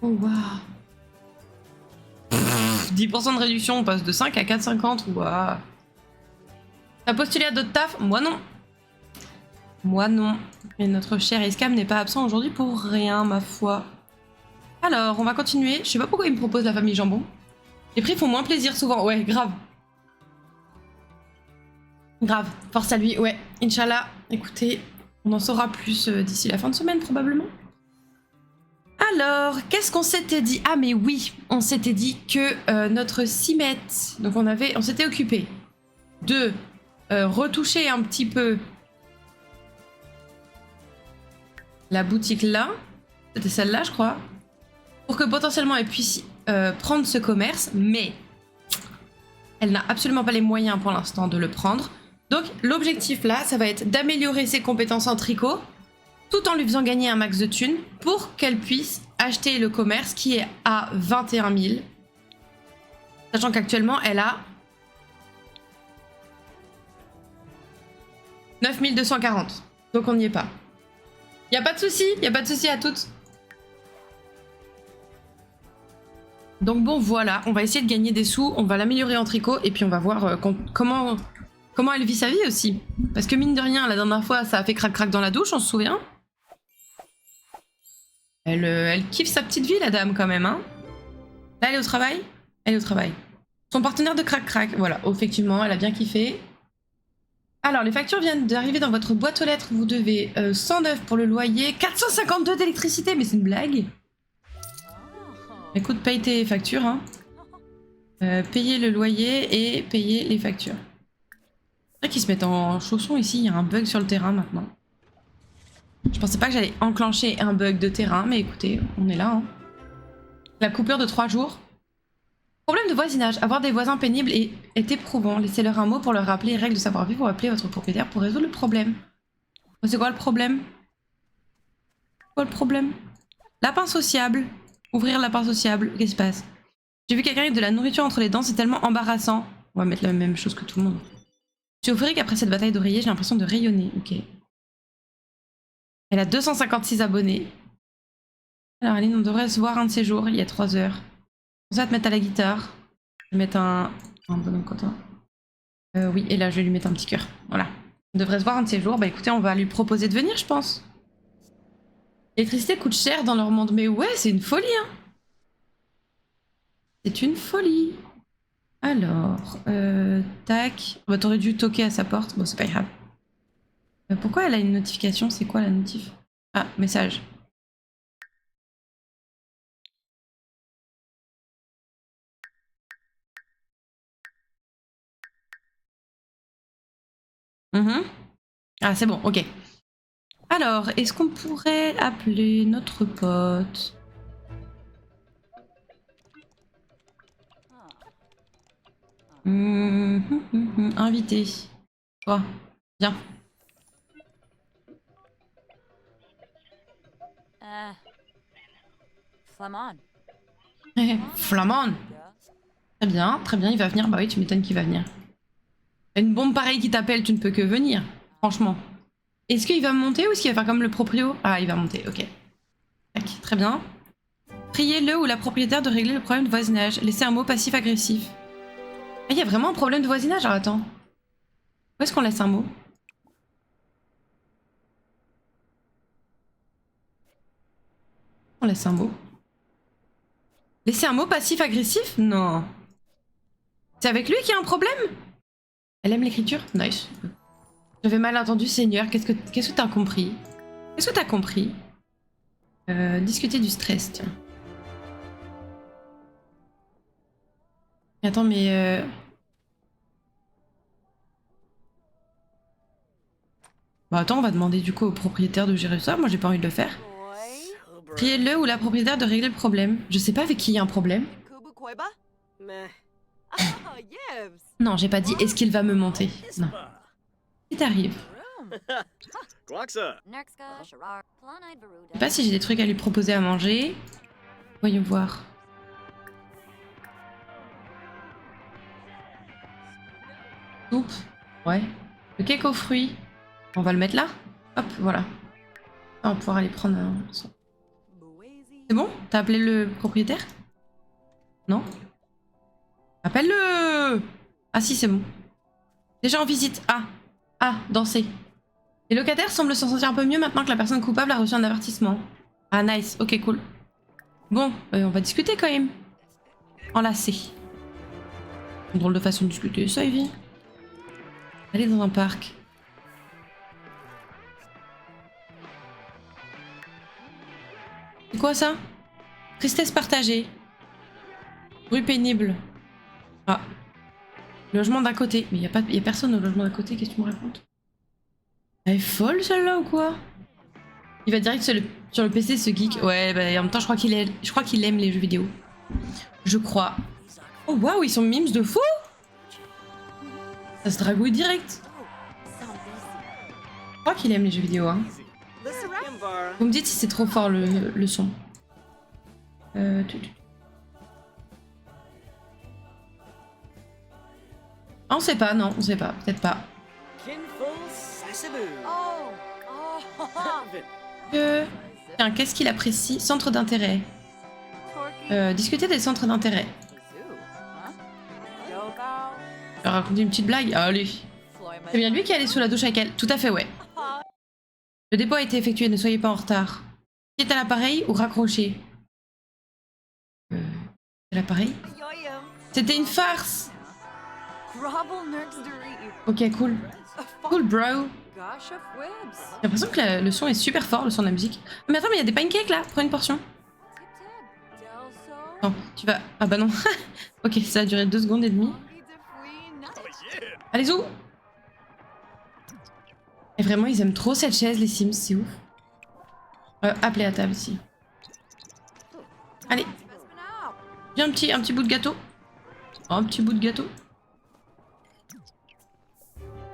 Oh waouh. 10% de réduction, on passe de 5 à 4,50. Waouh. T'as postulé à d'autres tafs? Moi non. Moi non. Et notre cher Escam n'est pas absent aujourd'hui pour rien, ma foi. Alors, on va continuer. Je sais pas pourquoi il me propose la famille jambon. Les prix font moins plaisir souvent. Ouais, grave. Grave. Force à lui. Ouais, Inch'Allah. Écoutez, on en saura plus d'ici la fin de semaine probablement. Alors, qu'est-ce qu'on s'était dit? Ah mais oui, on s'était dit que notre cimette, donc on s'était occupé de retoucher un petit peu la boutique là, c'était celle-là je crois, pour que potentiellement elle puisse prendre ce commerce, mais elle n'a absolument pas les moyens pour l'instant de le prendre. Donc l'objectif là, ça va être d'améliorer ses compétences en tricot, tout en lui faisant gagner un max de thunes pour qu'elle puisse acheter le commerce qui est à 21 000. Sachant qu'actuellement, elle a 9 240. Donc on n'y est pas. Y a pas de souci à toutes. Donc bon, voilà, on va essayer de gagner des sous, on va l'améliorer en tricot et puis on va voir comment elle vit sa vie aussi. Parce que mine de rien, la dernière fois, ça a fait crac-crac dans la douche, on se souvient. Elle kiffe sa petite vie, la dame, quand même, hein. Là, elle est au travail? Elle est au travail. Son partenaire de crac-crac, voilà, effectivement, elle a bien kiffé. Alors, les factures viennent d'arriver dans votre boîte aux lettres. Vous devez 109 pour le loyer, 452 d'électricité, mais c'est une blague. Écoute, paye tes factures, hein. Payer le loyer et payer les factures. C'est vrai qu'ils se mettent en chaussons ici, il y a un bug sur le terrain maintenant. Je pensais pas que j'allais enclencher un bug de terrain, mais écoutez, on est là. Hein. La coupure de 3 jours. Problème de voisinage. Avoir des voisins pénibles est éprouvant. Laissez-leur un mot pour leur rappeler les règles de savoir-vivre ou appeler votre propriétaire pour résoudre le problème. C'est quoi le problème? Quoi le problème? Lapin sociable. Ouvrir lapin sociable. Qu'est-ce qui se passe? J'ai vu quelqu'un avec de la nourriture entre les dents, c'est tellement embarrassant. On va mettre la même chose que tout le monde. Je suis euphorique après cette bataille d'oreiller, j'ai l'impression de rayonner. Ok. Elle a 256 abonnés. Alors Aline, on devrait se voir un de ces jours, il y a 3 heures. On va te mettre à la guitare. Je vais mettre un bonhomme content. Oui, et là je vais lui mettre un petit cœur. Voilà. On devrait se voir un de ces jours. Bah écoutez, on va lui proposer de venir, je pense. L'électricité coûte cher dans leur monde. Mais ouais, c'est une folie, hein. C'est une folie. Alors, tac. Bah t'aurais dû toquer à sa porte. Bon, c'est pas grave. Pourquoi elle a une notification? C'est quoi la notif? Ah, message. Ah, c'est bon, ok. Alors, est-ce qu'on pourrait appeler notre pote? Invité. Toi, viens. Flamand. Flamande. Très bien, il va venir. Bah oui, tu m'étonnes qu'il va venir. Une bombe pareille qui t'appelle, tu ne peux que venir. Franchement. Est-ce qu'il va monter ou est-ce qu'il va faire comme le proprio? Ah, il va monter, ok. Tac, très bien. Priez le ou la propriétaire de régler le problème de voisinage. Laissez un mot passif-agressif. Ah, il y a vraiment un problème de voisinage? Alors attends. Où est-ce qu'on laisse un mot? On laisse un mot. Laisser un mot passif-agressif? Non. C'est avec lui qu'il y a un problème? Elle aime l'écriture? Nice. J'avais mal entendu, Seigneur. Qu'est-ce que t'as compris? Qu'est-ce que t'as compris? Discuter du stress, tiens. Attends, mais... Bah attends, on va demander du coup au propriétaire de gérer ça. Moi, j'ai pas envie de le faire. Priez-le ou la propriétaire de régler le problème. Je sais pas avec qui il y a un problème. Non, j'ai pas dit est-ce qu'il va me monter. Non. Qu'est-ce qui t'arrive? Je sais pas si j'ai des trucs à lui proposer à manger. Voyons voir. Soupe. Ouais. Le cake aux fruits. On va le mettre là. Hop, voilà. On va pouvoir aller prendre un... C'est bon? T'as appelé le propriétaire? Non? Appelle-le! Ah si, c'est bon. Déjà en visite. Ah. Ah, danser. Les locataires semblent s'en sentir un peu mieux maintenant que la personne coupable a reçu un avertissement. Ah nice, ok cool. Bon, on va discuter quand même. Enlacé. Une drôle de façon de discuter, ça Evie. Aller dans un parc. C'est quoi ça? Tristesse partagée. Bruit pénible. Ah. Logement d'à côté. Mais y a personne au logement d'à côté, qu'est-ce que tu me racontes? Elle est folle celle-là ou quoi? Il va direct sur le PC ce geek. Ouais, bah en même temps je crois qu'il aime les jeux vidéo. Je crois. Oh waouh, ils sont mimes de fou! Ça se dragouille direct. Je crois qu'il aime les jeux vidéo, hein. Vous me dites si c'est trop fort le son. Ah, on sait pas, non, on sait pas, peut-être pas. Tiens, qu'est-ce qu'il apprécie? Centre d'intérêt. Discuter des centres d'intérêt. Je vais raconter une petite blague. Ah, allez. C'est bien lui qui est allé sous la douche avec elle. Tout à fait, ouais. Le dépôt a été effectué, ne soyez pas en retard. Qui est à l'appareil ou raccroché? L'appareil? C'était une farce. Ok, cool. Cool, bro. J'ai l'impression que le son est super fort, le son de la musique. Mais attends, mais il y a des pancakes là. Prends une portion. Non, tu vas... Ah bah non. Ok, ça a duré 2 secondes et demie. Allez, zou. Et vraiment, ils aiment trop cette chaise, les Sims, c'est ouf. Appelez à table ici. Allez. Viens, un petit bout de gâteau. Oh, un petit bout de gâteau.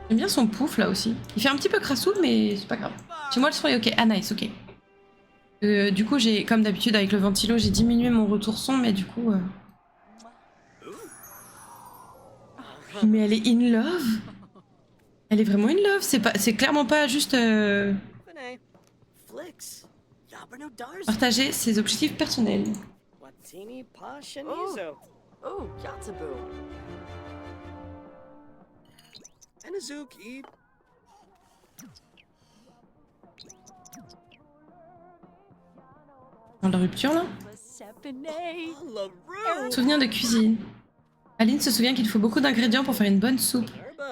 J'aime bien son pouf là aussi. Il fait un petit peu crassou, mais c'est pas grave. Chez moi, le son est ok. Ah, nice, ok. Du coup, j'ai, comme d'habitude, avec le ventilo, j'ai diminué mon retour son, mais du coup. Mais elle est in love. Elle est vraiment in love. C'est clairement pas juste. Partager ses objectifs personnels. Dans la rupture là. Souvenir de cuisine. Aline se souvient qu'il faut beaucoup d'ingrédients pour faire une bonne soupe.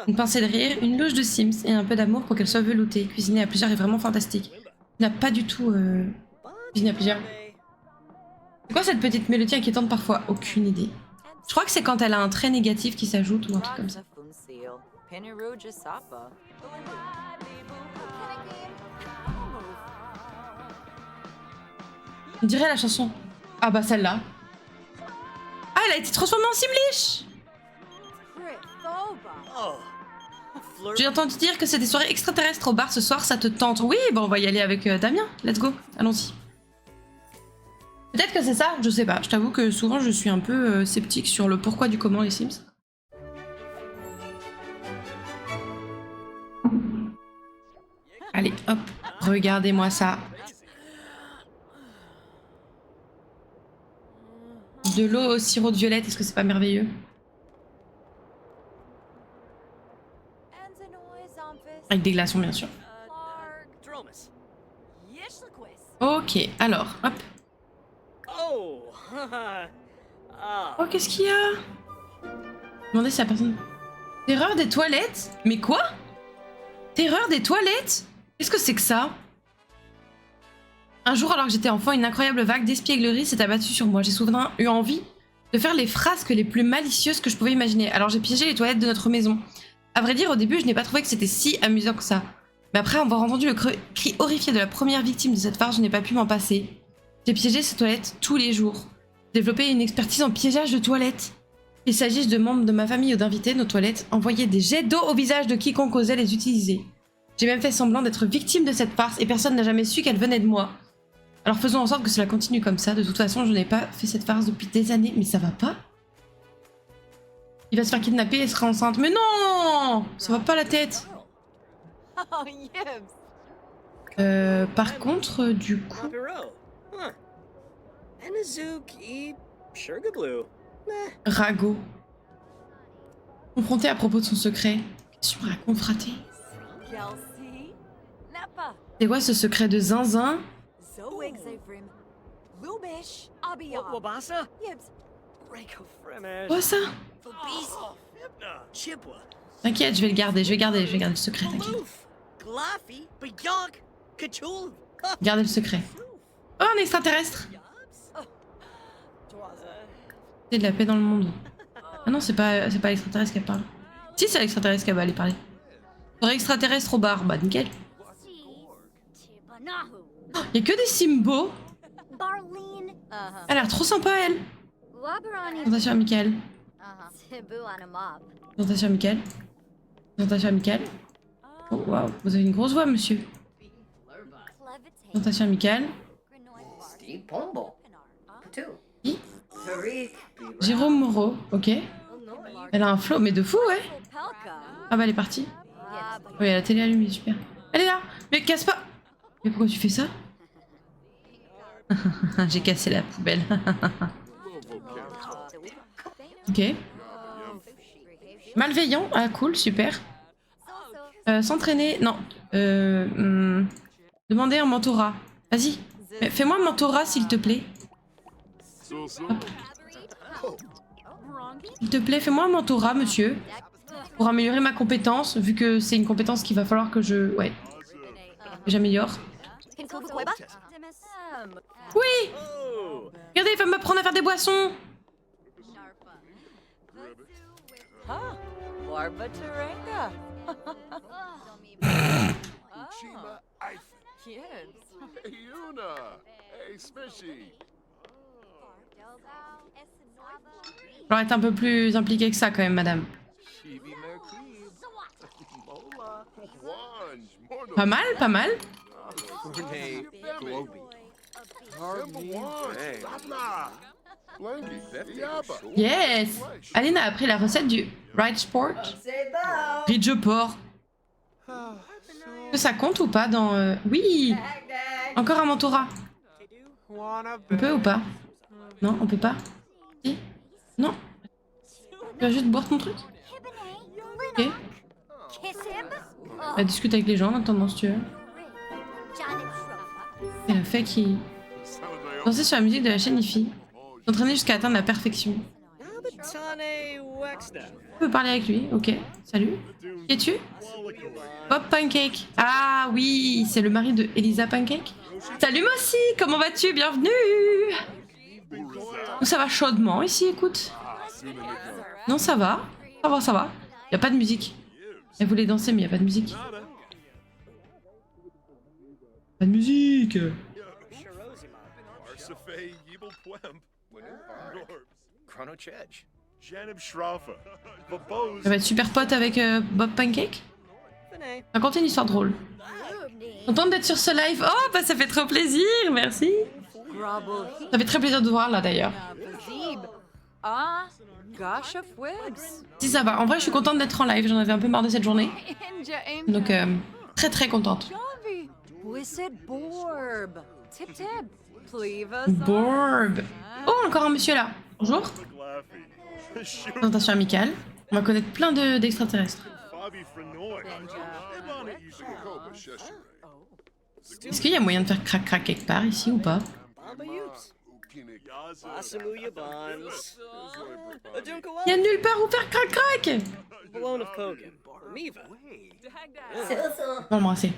Une pincée de rire, une louche de Sims et un peu d'amour pour qu'elle soit veloutée. Cuisiner à plusieurs est vraiment fantastique. Tu n'as pas du tout cuisiné à plusieurs. C'est quoi cette petite mélodie inquiétante parfois? Aucune idée. Je crois que c'est quand elle a un trait négatif qui s'ajoute ou un truc comme ça. On dirait la chanson. Ah bah celle-là. Ah, elle a été transformée en Simlish! J'ai entendu dire que c'est des soirées extraterrestres au bar ce soir, ça te tente? Oui, bon, on va y aller avec Damien. Let's go, allons-y. Peut-être que c'est ça, je sais pas. Je t'avoue que souvent je suis un peu sceptique sur le pourquoi du comment les Sims. Allez, hop, regardez-moi ça. De l'eau au sirop de violette, est-ce que c'est pas merveilleux? Avec des glaçons, bien sûr. Ok, alors, hop. Oh, qu'est-ce qu'il y a? Demandez si la personne... Terreur des toilettes? Mais quoi? Terreur des toilettes? Qu'est-ce que c'est que ça? Un jour, alors que j'étais enfant, une incroyable vague d'espièglerie s'est abattue sur moi. J'ai soudain eu envie de faire les frasques les plus malicieuses que je pouvais imaginer. Alors j'ai piégé les toilettes de notre maison. À vrai dire, au début, je n'ai pas trouvé que c'était si amusant que ça. Mais après avoir entendu le cri horrifié de la première victime de cette farce, je n'ai pas pu m'en passer. J'ai piégé ces toilettes tous les jours. J'ai développé une expertise en piégeage de toilettes. Qu'il s'agisse de membres de ma famille ou d'invités, nos toilettes envoyaient des jets d'eau au visage de quiconque osait les utiliser. J'ai même fait semblant d'être victime de cette farce et personne n'a jamais su qu'elle venait de moi. Alors faisons en sorte que cela continue comme ça. De toute façon, je n'ai pas fait cette farce depuis des années. Mais ça va pas? Il va se faire kidnapper et sera enceinte. Mais non! Ça va pas la tête. Par contre, du coup... Anazook et Sugarblue. Rago. Confronté à propos de son secret. Qu'est-ce que tu me racontes, fraté? Kelsey, Napa, C'est quoi ce secret de zinzin? Zoig Zevrim, Lubish, Abiyah, Wabasa? Yibs, Rako Fremesh. Quoi ça? Fobisi. Chipwa. T'inquiète, je vais le garder, je vais garder le secret, t'inquiète. Maloof. Glaffy. Beyonk. Kachul. Gardez le secret. Oh, un extraterrestre! C'est de la paix dans le monde. Ah non, c'est pas l'extraterrestre qui parle. Si, c'est l'extraterrestre qui va aller parler. Faudrait extraterrestre au bar, bah nickel. Oh, y a que des Simbo. Barleen, Elle a l'air trop sympa, elle. Wabarani, Présentation amicale. Cebu on a mob. Présentation amicale. Présentation amicale. Oh, waouh, vous avez une grosse voix, monsieur. Présentation amicale. Steve Pombo. Two. Qui? Tariq. Jérôme Moreau, ok. Elle a un flow, mais de fou, ouais. Pelka, Ah bah, elle est partie. Oui, la télé allumée, super. Elle est là. Mais casse pas. Mais pourquoi tu fais ça? J'ai cassé la poubelle. Ok. Malveillant. Ah, cool, super. S'entraîner. Non. Demander un mentorat. Vas-y. Fais-moi un mentorat, s'il te plaît. S'il te plaît, fais-moi un mentorat, monsieur. Pour améliorer ma compétence, vu que c'est une compétence qu'il va falloir que je... Ouais. Que j'améliore. Oui! Oh. Regardez, il va m'apprendre à faire des boissons. huh? Warbataranga. Chima Eifel. Yibs. Yuna. Hey, Smishy. J'aurais être un peu plus impliqué que ça, quand même, madame. Chibi Merkib. Mola. Wanj. Morno. Pas mal, pas mal. Renee Globy. Simba Wanj. Sabna. Blanky. Yaba. Yes! Aline a appris la recette du Ridgeport. Say bow. Ridgeport. Est-ce que ça compte ou pas dans... Oui! Baghdad. Encore un mentorat. On peut ou pas? Non, on peut pas. Si? Non. Tu vas juste boire ton truc? Ok. Kissib, Bah, discute avec les gens en attendant si tu veux. Janet C'est la fait qui... Danser sur la musique de la chaîne IFI. S'entraîner jusqu'à atteindre la perfection. Nabatane Waxna. On peut parler avec lui, ok. Salut. Qui es-tu? Bob Pancake. Ah oui, c'est le mari de Elisa Pancake. Salut Mossy, comment vas-tu? Bienvenue. Nous, ça va chaudement ici, écoute. Non, ça va. Ça va, ça va. Y a pas de musique. Elle voulait danser, mais y a pas de musique. Pas de musique. Arsafay Yibel Pwemp. Chrono Chedge. Janib Shrafa. Babose. Elle va être super pote avec Bob Pancake. Vinay. Racontez une histoire drôle. Contente d'être sur ce live. Oh, bah ça fait trop plaisir, merci. Grubble Ça fait très plaisir de voir là d'ailleurs. Zeb. Ah, gosh of Wibs. Si ça va, en vrai je suis contente d'être en live, j'en avais un peu marre de cette journée. Inja Donc très très contente. Javi. Wizard Borb. Tip tip. Pleva. Borb. Oh, encore un monsieur là. Bonjour. Glaffy. Shoot. Présentation amicale. On va connaître plein d'extraterrestres. Bobby Frenoy. Benja. Ibana Ishikakoba Sheshere. Est-ce qu'il y a moyen de faire crac-crac quelque part ici ou pas? Baba Yoops. Ukinik. Yaza. Asamuya Bonds. Adunka Il y a nulle part où faire crac-crac. Balone of Kogan. Miva. So so. Bon, l'embrasser.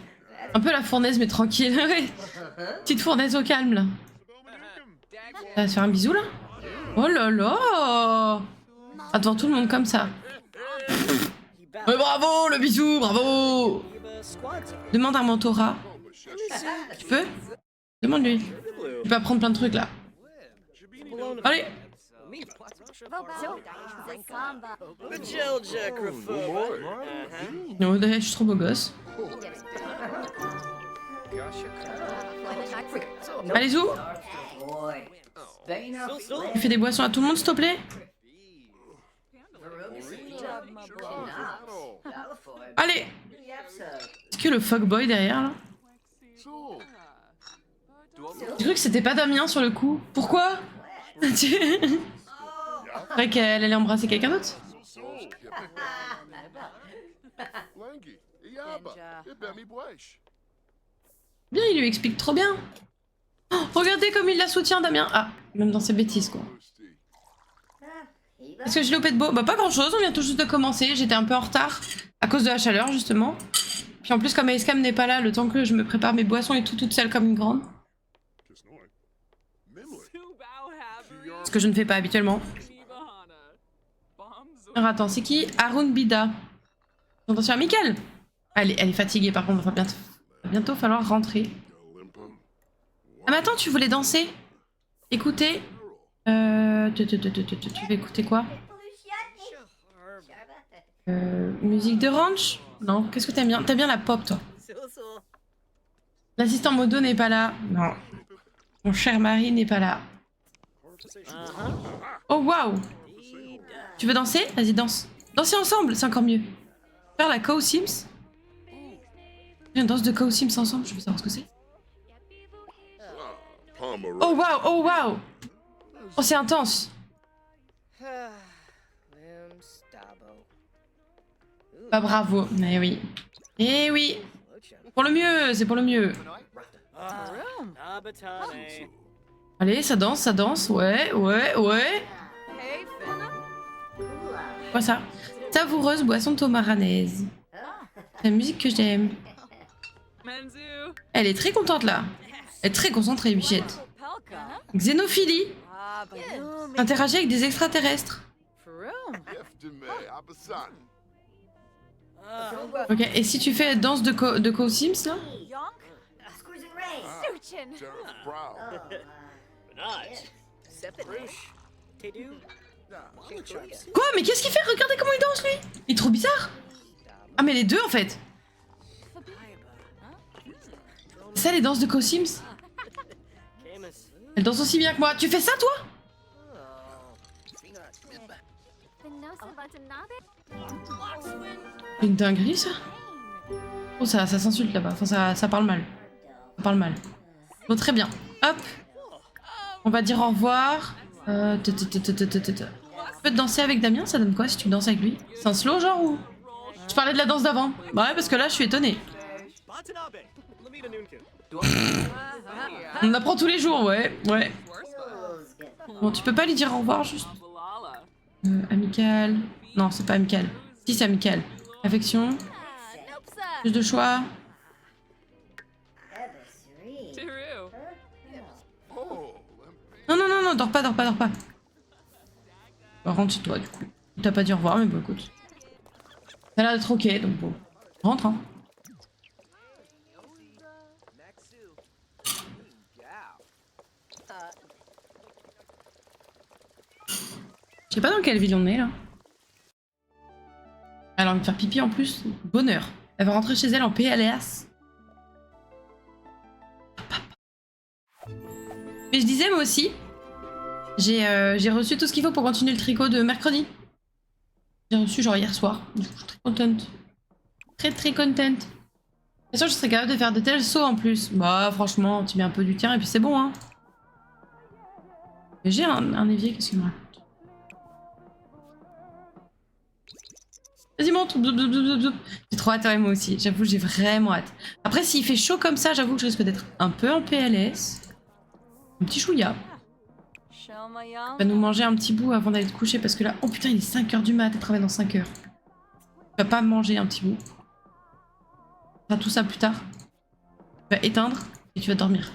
Un peu la fournaise mais tranquille. Ouais. Petite fournaise au calme là. Ça va se faire un bisou là? Oh là là! Ah, devant tout le monde comme ça. Mais bravo, le bisou, bravo! Miva Squadza. Demande un mentorat. Anazook. Tu peux? Demande-lui. Sugarblue. Tu peux apprendre plein de trucs là. Balone of Allez! Miva. Zakamba, Majelja Krafuba. Non, d'ailleurs, je suis trop beau gosse. Allez, zou! Boy. Spain up. Tu fais des boissons à tout le monde, s'il te plaît? Allez! Est-ce que le fuckboy derrière là? So. J'ai cru que c'était pas Damien sur le coup. Pourquoi? C'est vrai qu'elle allait embrasser quelqu'un d'autre. Langy, Iaba, Ibemi Bwesh. Bien, il lui explique trop bien. Oh, regardez comme il la soutient, Damien. Ah, même dans ses bêtises, quoi. Est-ce que j'ai loupé de beau? Bah pas grand chose, on vient tout juste de commencer. J'étais un peu en retard à cause de la chaleur, justement. Puis en plus, comme Icecam n'est pas là, le temps que je me prépare mes boissons et tout toute seule comme une grande. Ce que je ne fais pas habituellement. Alors attends, c'est qui? Arun Bida. Attention à Mickaël. Elle est fatiguée par contre, va bientôt falloir rentrer. Ah mais attends, tu voulais danser? Écoutez. Tu veux écouter quoi? Musique de ranch? Non, qu'est-ce que t'aimes bien? T'aimes bien la pop, toi? L'assistant modo n'est pas là. Non. Mon cher mari n'est pas là. Oh waouh! Tu veux danser? Vas-y, danse. Danser ensemble, c'est encore mieux. Faire la Cow Sims? Une danse de Cow Sims ensemble, je veux savoir ce que c'est. Oh waouh! Oh waouh! Oh, c'est intense! Bah bravo, eh oui. Eh oui! Pour le mieux, c'est pour le mieux. Allez, ça danse, ouais. Hey, Finna. Quoi ça? Savoureuse boisson tomaranaise. C'est la musique que j'aime. Manzu. Elle est très contente là. Elle est très concentrée, Bichette. Pelka. Xénophilie. Ah, Bayum. Interagit avec des extraterrestres. Faroum. Ok, et si tu fais danse de Cow Sims là? Yonk. Squeezing Ray. Suchin. Quoi? Mais qu'est-ce qu'il fait? Regardez comment il danse lui! Il est trop bizarre! Ah mais les deux en fait! C'est ça les danses de Cow Sims? Elle danse aussi bien que moi. Tu fais ça toi? Une dinguerie ça? Oh ça s'insulte là-bas. Enfin ça parle mal. Ça parle mal. Bon très bien. Hop. On va dire au revoir. Tu peux te danser avec Damien? Ça donne quoi si tu danses avec lui? C'est un slow genre ou? Je parlais de la danse d'avant. Bah ouais parce que là je suis étonnée. On apprend tous les jours, ouais. Bon, tu peux pas lui dire au revoir juste? Amical. Non, c'est pas amical. Si, c'est amical. Affection. Plus de choix. Non, dors pas. Bah, rentre chez toi, du coup. T'as pas dit au revoir, mais bon, écoute. Ça a l'air d'être ok, donc bon. Rentre, hein. Je sais pas dans quelle ville on est là. Elle a envie de faire pipi en plus. Bonheur. Elle va rentrer chez elle en PLS. Mais je disais moi aussi, j'ai reçu tout ce qu'il faut pour continuer le tricot de mercredi. J'ai reçu genre hier soir. Du coup, je suis très contente. Très contente. Bien sûr, je serais capable de faire de tels sauts en plus. Bah franchement, tu mets un peu du tien et puis c'est bon hein. J'ai un évier, qu'est-ce qu'il me raconte? Vas-y monte. J'ai trop hâte, ouais, moi aussi. J'avoue, j'ai vraiment hâte. Après, s'il fait chaud comme ça, j'avoue que je risque d'être un peu en PLS. Un petit chouïa. Va nous manger un petit bout avant d'aller te coucher parce que là... Oh putain, il est 5h du mat, elle travaille dans 5h. Tu vas pas manger un petit bout. On fera tout ça plus tard. Tu vas éteindre et tu vas dormir.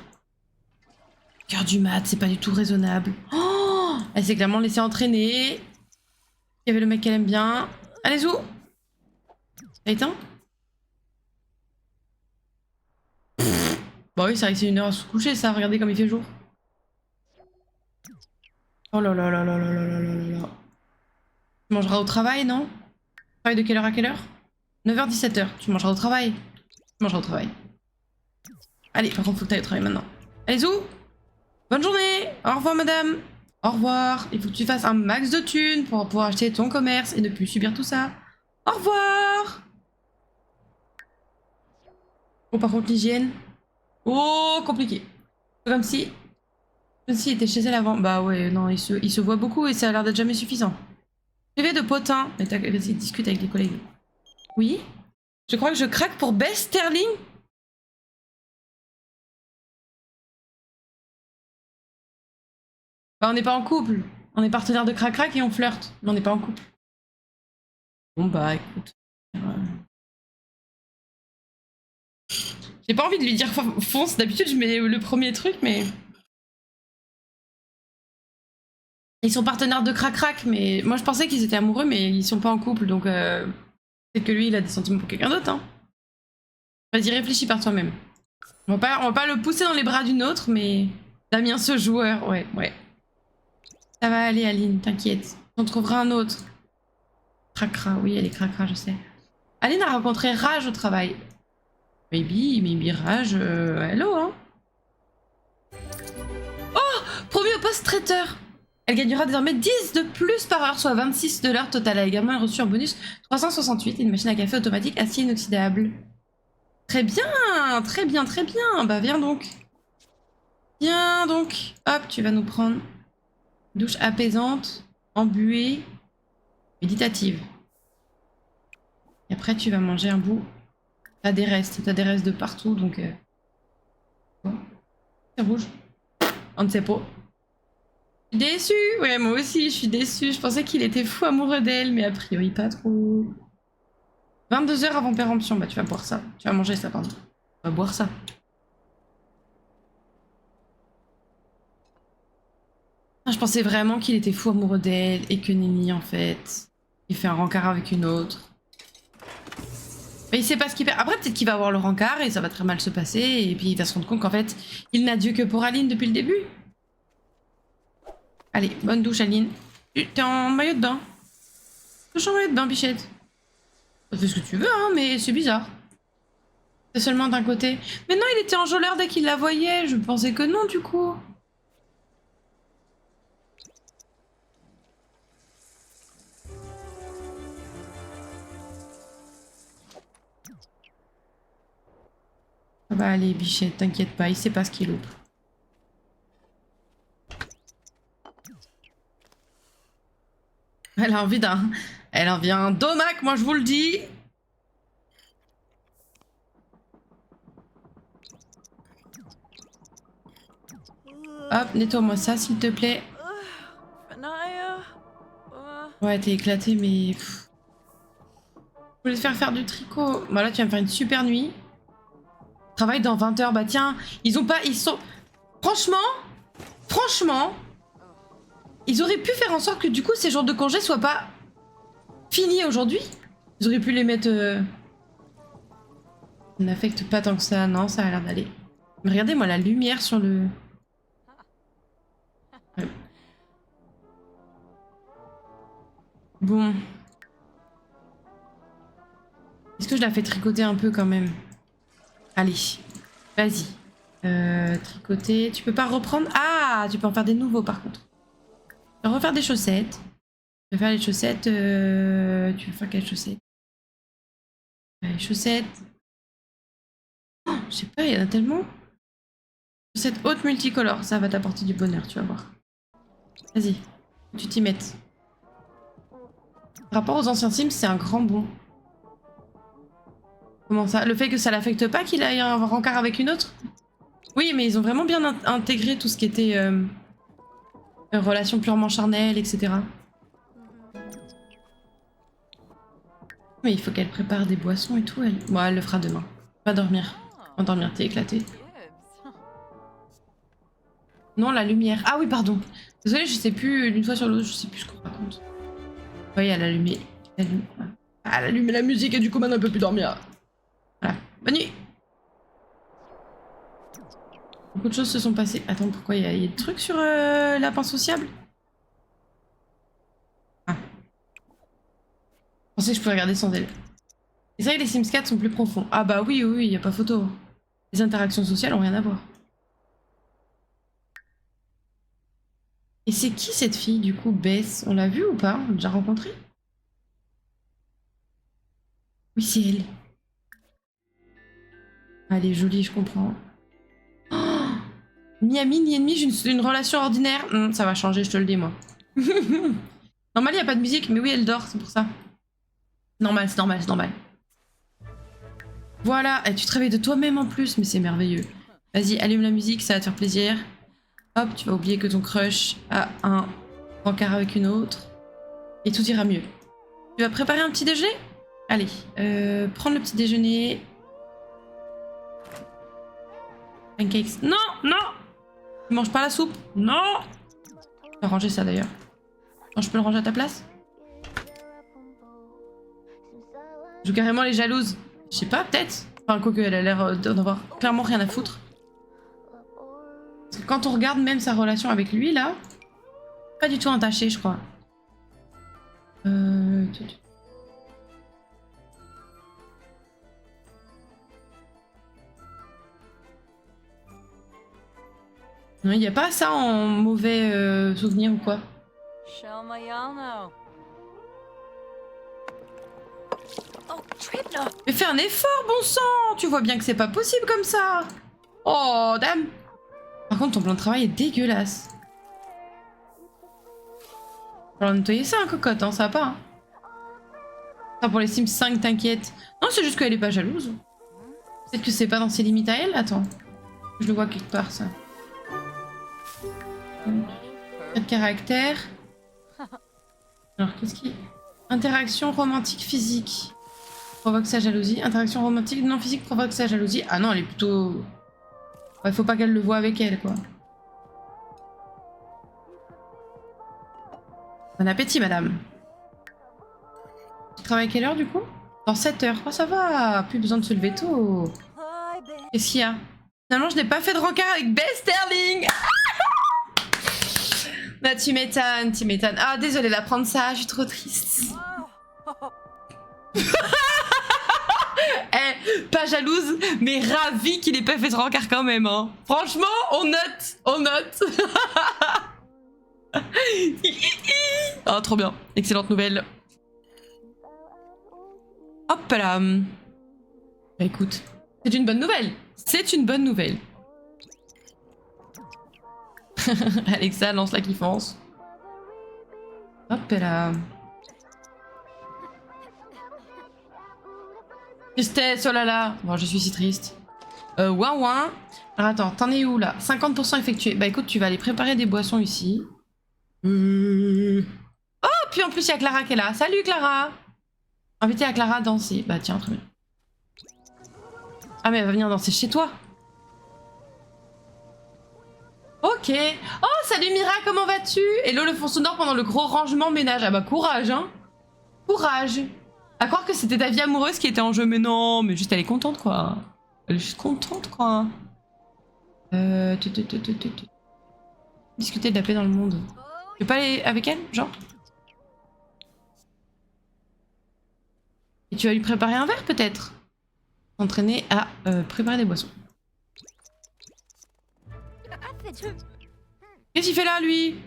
5h du mat, c'est pas du tout raisonnable. Oh, elle s'est clairement laissée entraîner. Il y avait le mec qu'elle aime bien. Allez, zou. T'as éteint? Bah oui, c'est vrai que c'est 1h à se coucher ça, regardez comme il fait jour. Oh là là là là là là là là là. Tu mangeras au travail, non? Travail de quelle heure à quelle heure? 9h, 17h. Tu mangeras au travail. Tu mangeras au travail. Allez, par contre, faut que tu ailles au travail maintenant. Allez, zou. Bonne journée. Au revoir, madame. Au revoir. Il faut que tu fasses un max de thunes pour pouvoir acheter ton commerce et ne plus subir tout ça. Au revoir. Oh, par contre, l'hygiène. Oh, compliqué. Comme si il était chez elle avant. Bah ouais, non, il se voit beaucoup et ça a l'air d'être jamais suffisant. Privé de potin. Mais t'as essayé de discuter avec les collègues. Oui. Je crois que je craque pour Bess Sterling. Bah, on n'est pas en couple. On est partenaire de crac-crac et on flirte. Mais on n'est pas en couple. Bon bah écoute. J'ai pas envie de lui dire fonce. D'habitude je mets le premier truc mais... Ils sont partenaires de crac-crac mais... Moi je pensais qu'ils étaient amoureux mais ils sont pas en couple donc... C'est que lui il a des sentiments pour quelqu'un d'autre hein. Vas-y réfléchis par toi-même. On va pas le pousser dans les bras d'une autre mais... Damien ce joueur, ouais. Ça va aller Aline, t'inquiète. On trouvera un autre. Cracra, oui elle est cracra je sais. Aline a rencontré Rage au travail. Maybe Rage, hello hein. Oh, promu au poste traiteur. Elle gagnera désormais 10 de plus par heure, soit 26 de l'heure totale. Elle a également reçu en bonus 368 et une machine à café automatique acier inoxydable. Très bien. Bah viens donc. Hop, tu vas nous prendre douche apaisante, embuée, méditative. Et après tu vas manger un bout. T'as des restes de partout, donc... Bon. C'est rouge. On ne sait pas. Je suis déçue. Ouais, moi aussi, je suis déçue. Je pensais qu'il était fou amoureux d'elle, mais a priori pas trop. 22 heures avant péremption. Bah, tu vas boire ça. Tu vas manger ça, pardon. On va boire ça. Je pensais vraiment qu'il était fou amoureux d'elle et que Nini, en fait, il fait un rencard avec une autre. Mais il sait pas ce qu'il fait. Après, peut-être qu'il va avoir le rencard et ça va très mal se passer. Et puis il va se rendre compte qu'en fait, il n'a Dieu que pour Aline depuis le début. Allez, bonne douche, Aline. T'es en maillot de bain. Douche en maillot de bain, bichette. Fais ce que tu veux, hein, mais c'est bizarre. C'est seulement d'un côté. Mais non, il était enjôleur dès qu'il la voyait. Je pensais que non, du coup. Ça va aller, bichette, t'inquiète pas, il sait pas ce qu'il loupe. Elle a envie d'un... Elle en vient un domac, moi je vous le dis. Hop, nettoie-moi ça, s'il te plaît. Ouais, t'es éclaté, mais... Pff. Je voulais te faire du tricot. Bah là, tu vas me faire une super nuit. Travaille dans 20 heures. Bah tiens, ils ont pas... Ils sont... Franchement... Ils auraient pu faire en sorte que du coup, ces jours de congé soient pas finis aujourd'hui. Ils auraient pu les mettre... Ça n'affecte pas tant que ça. Non, ça a l'air d'aller. Mais regardez, moi, la lumière sur le... Ouais. Bon. Est-ce que je la fais tricoter un peu quand même? Allez, vas-y. Tricoter. Tu peux pas reprendre? Ah, tu peux en faire des nouveaux par contre. Tu vas refaire des chaussettes. Tu vas faire les chaussettes. Tu veux faire quelles chaussettes? Les chaussettes. Oh, je sais pas, il y en a tellement. Chaussettes hautes multicolores. Ça va t'apporter du bonheur, tu vas voir. Vas-y, tu t'y mettes. Par rapport aux anciens Sims, c'est un grand bond. Comment ça? Le fait que ça l'affecte pas qu'il aille un rencard avec une autre? Oui, mais ils ont vraiment bien intégré tout ce qui était relations purement charnelles, etc. Mais il faut qu'elle prépare des boissons et tout. Elle... Bon, elle le fera demain. Va dormir. Va dormir, t'es éclaté. Non, la lumière. Ah oui, pardon. Désolée, je sais plus, d'une fois sur l'autre, je sais plus ce qu'on raconte. Oui, elle a allumé. Elle a allumé la musique et du coup, maintenant, elle peut plus dormir. Voilà. Bonne nuit. Beaucoup de choses se sont passées. Attends, pourquoi il y a des trucs sur lapin sociable? Ah. Je pensais que je pouvais regarder sans elle. C'est vrai que les Sims 4 sont plus profonds. Ah bah oui, il n'y a pas photo. Les interactions sociales ont rien à voir. Et c'est qui cette fille, du coup, Bess? On l'a vue ou pas? On l'a déjà rencontrée? Oui, c'est elle. Elle est jolie, je comprends. Oh, Ni ami, ni ennemi, j'ai une relation ordinaire. Ça va changer, je te le dis, moi. Normal, il n'y a pas de musique, mais oui, elle dort, c'est pour ça. Normal, c'est normal, c'est normal. Voilà, et tu te réveilles de toi-même en plus, mais c'est merveilleux. Vas-y, allume la musique, ça va te faire plaisir. Hop, tu vas oublier que ton crush a un rencard avec une autre. Et tout ira mieux. Tu vas préparer un petit déjeuner? Allez, prendre le petit déjeuner. Pancakes. Non, non! Tu manges pas la soupe? Non! Je vais ranger ça d'ailleurs. Non, je peux le ranger à ta place? Je joue carrément les jalouses. Je sais pas, peut-être. Enfin, quoique, elle a l'air d'en avoir clairement rien à foutre. Parce que quand on regarde même sa relation avec lui, là, pas du tout entaché, je crois. Non, il n'y a pas ça en mauvais souvenir ou quoi. Shelmayano. Oh, Tripna. Mais fais un effort, bon sang! Tu vois bien que c'est pas possible comme ça! Oh, dame! Par contre, ton plan de travail est dégueulasse. On va nettoyer ça, hein, cocotte, hein, ça va pas. Hein. Ça pour les Sims 5, t'inquiète. Non, c'est juste qu'elle est pas jalouse. Peut-être que c'est pas dans ses limites à elle. Attends. Je le vois quelque part, ça. Pas de caractère. Alors, qu'est-ce qui... Interaction romantique physique. Provoque sa jalousie. Interaction romantique non physique provoque sa jalousie. Ah non, elle est plutôt... Ouais, faut pas qu'elle le voie avec elle, quoi. Bon appétit, madame. Tu travailles à quelle heure, du coup? Dans 7 heures. Oh, ça va. Plus besoin de se lever tôt. Qu'est-ce qu'il y a? Finalement, je n'ai pas fait de rencard avec Beth Sterling. Bah, tu m'étonnes, tu m'étonnes. Ah, désolée d'apprendre ça, je suis trop triste. Eh, pas jalouse, mais ravie qu'il ait pas fait de rencard quand même, hein. Franchement, on note, on note. Oh, trop bien. Excellente nouvelle. Hop là. Bah écoute, c'est une bonne nouvelle. C'est une bonne nouvelle. Alexa lance la kiffance. Hop là. Tristesse, oh là là. Bon, je suis si triste. Ouin ouin. Alors attends, t'en es où là? 50% effectué. Bah écoute, tu vas aller préparer des boissons ici. Oh, puis en plus, il y a Clara qui est là. Salut Clara. Inviter à Clara à danser. Bah tiens, très bien. Ah mais elle va venir danser chez toi. Ok. Oh, salut Mira, comment vas-tu? Hello le fond sonore pendant le gros rangement ménage. Ah bah courage, hein. Courage. À croire que c'était ta vie amoureuse qui était en jeu. Mais non, mais juste elle est contente, quoi. Elle est juste contente, quoi. Discuter de la paix dans le monde. Tu veux pas aller avec elle, genre? Et tu vas lui préparer un verre, peut-être? S'entraîner à préparer des boissons. Qu'est-ce qu'il fait là, lui?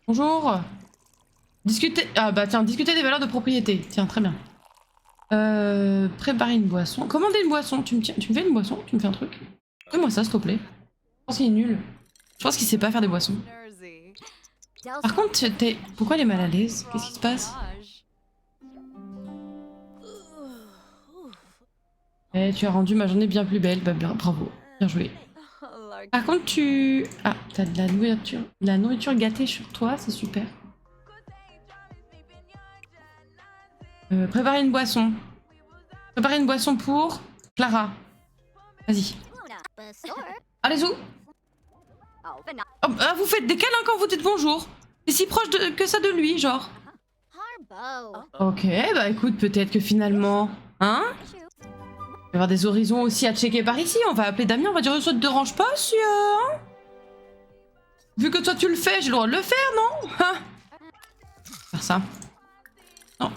Bonjour. Discuter... Ah bah tiens, discuter des valeurs de propriété. Tiens, très bien. Préparer une boisson. Commander une boisson. Tu me fais une boisson? Tu me fais un truc? Fais-moi ça, s'il te plaît. Je pense qu'il est nul. Je pense qu'il sait pas faire des boissons. Par contre, pourquoi elle est mal à l'aise? Qu'est-ce qui se passe? Eh, tu as rendu ma journée bien plus belle. Bah, bravo. Bien joué. Par contre, tu... Ah, t'as de la nourriture. De la nourriture gâtée sur toi, c'est super. Préparer une boisson. Préparer une boisson pour Clara. Vas-y. Allez-y. Oh, ah, vous faites des câlins quand vous dites bonjour. C'est si proche que ça de lui, genre. Ok, bah écoute, peut-être que finalement... Hein? Il va y avoir des horizons aussi à checker par ici. On va appeler Damien, on va dire ça te dérange pas si... Hein? Vu que toi tu le fais, j'ai le droit de le faire, non? Hein? Faire ça. Non.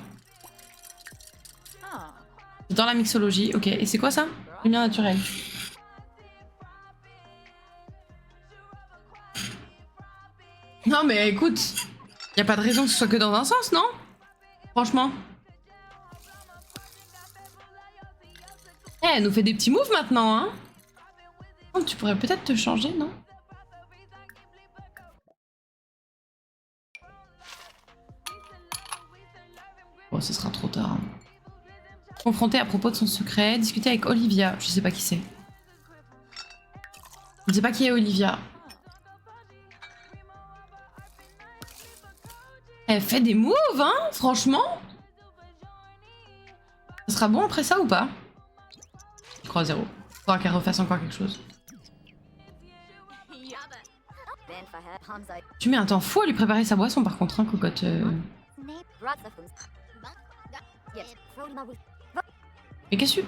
Dans la mixologie, ok. Et c'est quoi ça? Lumière naturelle. Non mais écoute, y a pas de raison que ce soit que dans un sens, non? Franchement. Eh, elle nous fait des petits moves maintenant, hein? Oh, tu pourrais peut-être te changer, non? Oh, ce sera trop tard. Hein. Confronté à propos de son secret, discuter avec Olivia. Je sais pas qui c'est. Je ne sais pas qui est Olivia. Elle fait des moves, hein, franchement. Ça sera bon après ça ou pas? Je crois à 0. Faudra qu'elle refasse encore quelque chose. Ben Fahad, Hamza, Tu mets un temps fou à lui préparer sa boisson par contre, hein, cocotte. Snape, Ratsafum. Yes, Fromawi. Mais qu'est-ce que tu...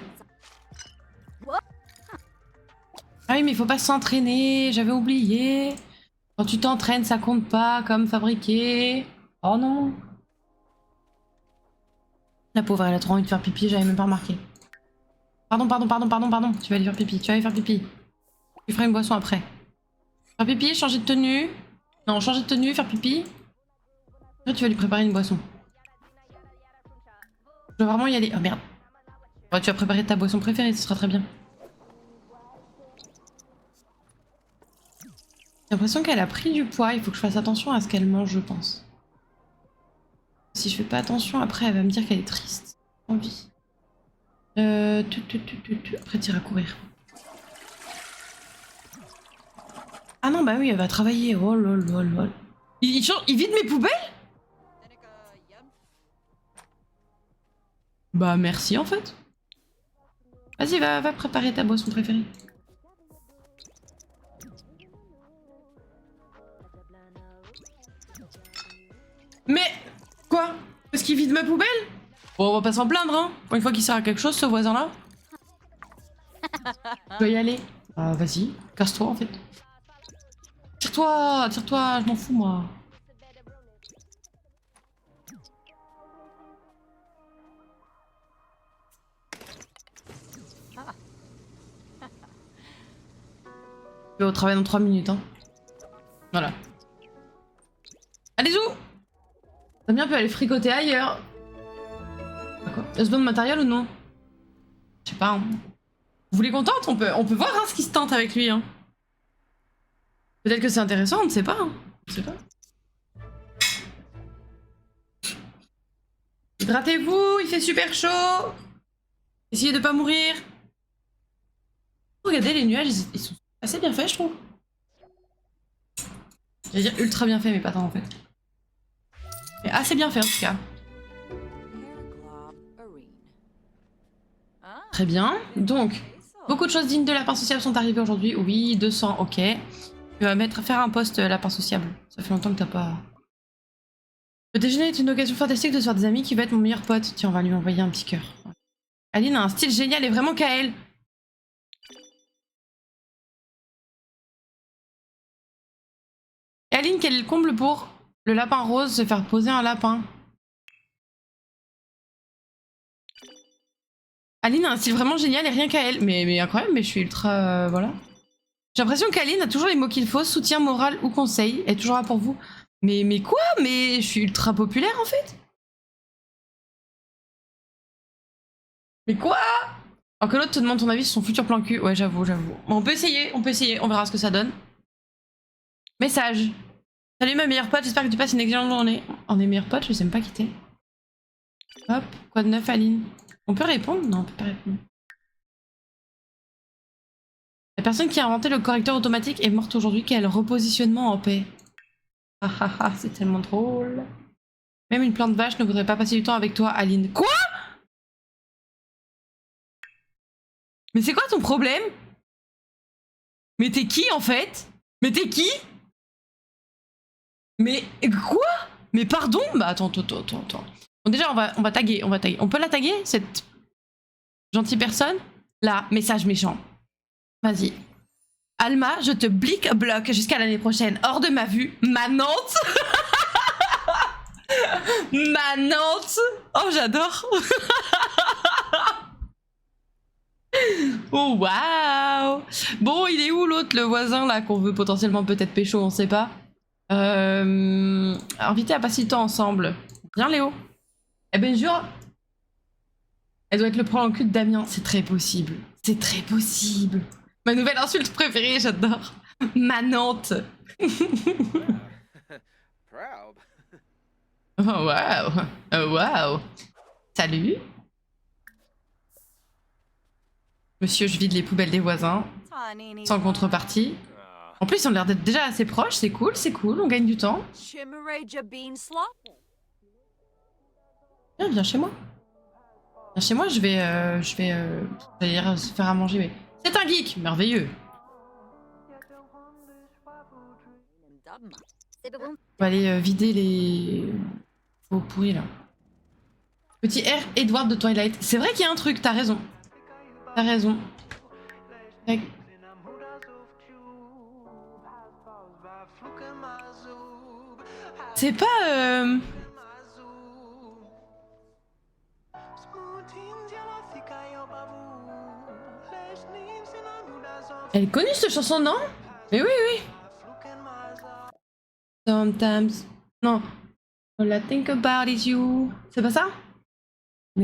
Ah oui, mais il faut pas s'entraîner, j'avais oublié. Quand tu t'entraînes, ça compte pas comme fabriquer. Oh non. La pauvre, elle a trop envie de faire pipi, j'avais même pas remarqué. Pardon. Tu vas aller faire pipi, Tu feras une boisson après. Faire pipi, changer de tenue. Non, changer de tenue, faire pipi. Après, tu vas lui préparer une boisson. Je dois vraiment y aller. Oh merde. Ouais, tu vas préparer ta boisson préférée, ce sera très bien. J'ai l'impression qu'elle a pris du poids, il faut que je fasse attention à ce qu'elle mange, je pense. Si je fais pas attention, après elle va me dire qu'elle est triste. Envie. Après t'iras courir. Ah non, bah oui, elle va travailler. Oh lol. Il vide mes poubelles? Bah merci en fait. Vas-y, va préparer ta boisson préférée. Mais quoi? Parce qu'il vide ma poubelle? Bon, on va pas s'en plaindre, hein. Pour une fois qu'il sert à quelque chose, ce voisin-là. Je dois y aller. Ah, vas-y, casse-toi en fait. Tire-toi, je m'en fous moi. Je vais au travail dans 3 minutes, hein. Voilà. Allez-y! Damien peut aller fricoter ailleurs. D'accord. Elle se donne matériel ou non? Je sais pas. Hein. Vous voulez qu'on tente? On peut voir hein, ce qui se tente avec lui. Hein. Peut-être que c'est intéressant, on ne sait pas. Hein. On ne sait pas. Hydratez-vous, il fait super chaud. Essayez de pas mourir. Regardez les nuages, ils sont assez bien faits, je trouve. J'allais dire ultra bien fait, mais pas tant en fait. Mais assez bien fait en tout cas. Très bien. Donc, beaucoup de choses dignes de lapin sociable sont arrivées aujourd'hui. Oui, 200, ok. Tu vas faire un post lapin sociable. Ça fait longtemps que t'as pas... Le déjeuner est une occasion fantastique de se faire des amis qui va être mon meilleur pote. Tiens, on va lui envoyer un petit cœur. Aline a un style génial et vraiment qu'à elle. Et Aline, quel est le comble pour le lapin rose se faire poser un lapin? Aline a un style vraiment génial et rien qu'à elle. Mais incroyable, mais je suis ultra... voilà. J'ai l'impression qu'Aline a toujours les mots qu'il faut, soutien moral ou conseil, est toujours là pour vous. Mais quoi? Mais je suis ultra populaire en fait? Mais quoi? Alors que l'autre te demande ton avis sur son futur plan cul. Ouais, j'avoue. Bon, on peut essayer, on verra ce que ça donne. Message. Salut ma meilleure pote, j'espère que tu passes une excellente journée. On est meilleure pote, je sais même pas qui t'es. Hop, quoi de neuf Aline? On peut répondre? Non, on peut pas répondre. La personne qui a inventé le correcteur automatique est morte aujourd'hui, quel repositionnement en paix. Ah ah ah, c'est tellement drôle. Même une plante vache ne voudrait pas passer du temps avec toi, Aline. Quoi? Mais c'est quoi ton problème? Mais t'es qui en fait? Mais t'es qui? Mais quoi? Mais pardon? Bah attends. Bon, déjà on va taguer. On peut la taguer, cette gentille personne? Là, message méchant. Vas-y. Alma, je te bloque jusqu'à l'année prochaine. Hors de ma vue, ma Nantes. Ma Nantes. Oh, j'adore. Oh, waouh. Bon, il est où l'autre, le voisin, là, qu'on veut potentiellement peut-être pécho, on sait pas. Invité à passer du temps ensemble. Viens, Léo. Eh ben, jure. Elle doit être le prendre en cul de Damien. C'est très possible. C'est très possible. Ma nouvelle insulte préférée, j'adore. Manante. Proud. Oh waouh. Oh waouh. Salut. Monsieur, je vide les poubelles des voisins. Tanini. Sans contrepartie. En plus, ils ont l'air d'être déjà assez proches, c'est cool, on gagne du temps. Chimareja bean slop. Viens chez moi. Viens chez moi, je vais j'allais dire se faire à manger, mais... C'est un geek, merveilleux. On va aller vider les... faux pourris, là. Petit R, Edward de Twilight. C'est vrai qu'il y a un truc, t'as raison. T'as raison. Tac. C'est pas... Elle est connue cette chanson, non? Mais oui, oui. Sometimes... Non. All I think about is you. C'est pas ça? Je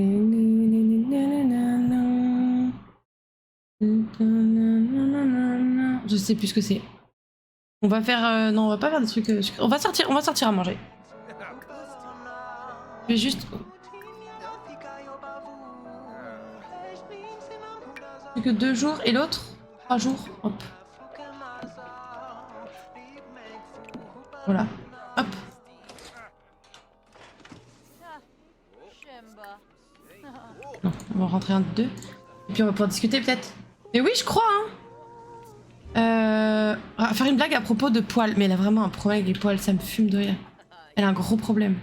sais plus ce que c'est. On va faire... non, on va pas faire des trucs... on va sortir à manger. Je vais juste... Plus que 2 jours et l'autre 3 jours. Hop. Voilà. Hop. Shimba. Non, on va rentrer un de deux. Et puis on va pouvoir discuter peut-être. Mais oui, je crois, hein. Faire une blague à propos de poils. Mais elle a vraiment un problème avec les poils, ça me fume de rire. Elle a un gros problème.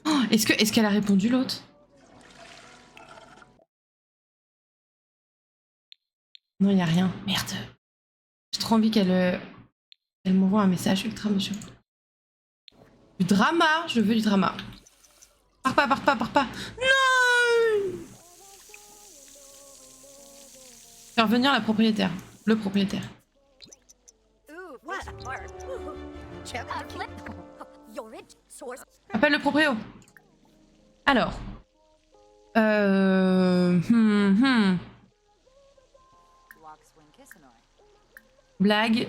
Oh, est-ce qu'elle a répondu l'autre? Non, il n'y a rien. Merde. J'ai trop envie qu'elle m'envoie un message ultra méchant. Du drama. Je veux du drama. Pars pas. Non! Faire venir la propriétaire. Le propriétaire. Ooh, what a word. Check out clip. Your rich source. Appelle le proprio. Alors. Blague.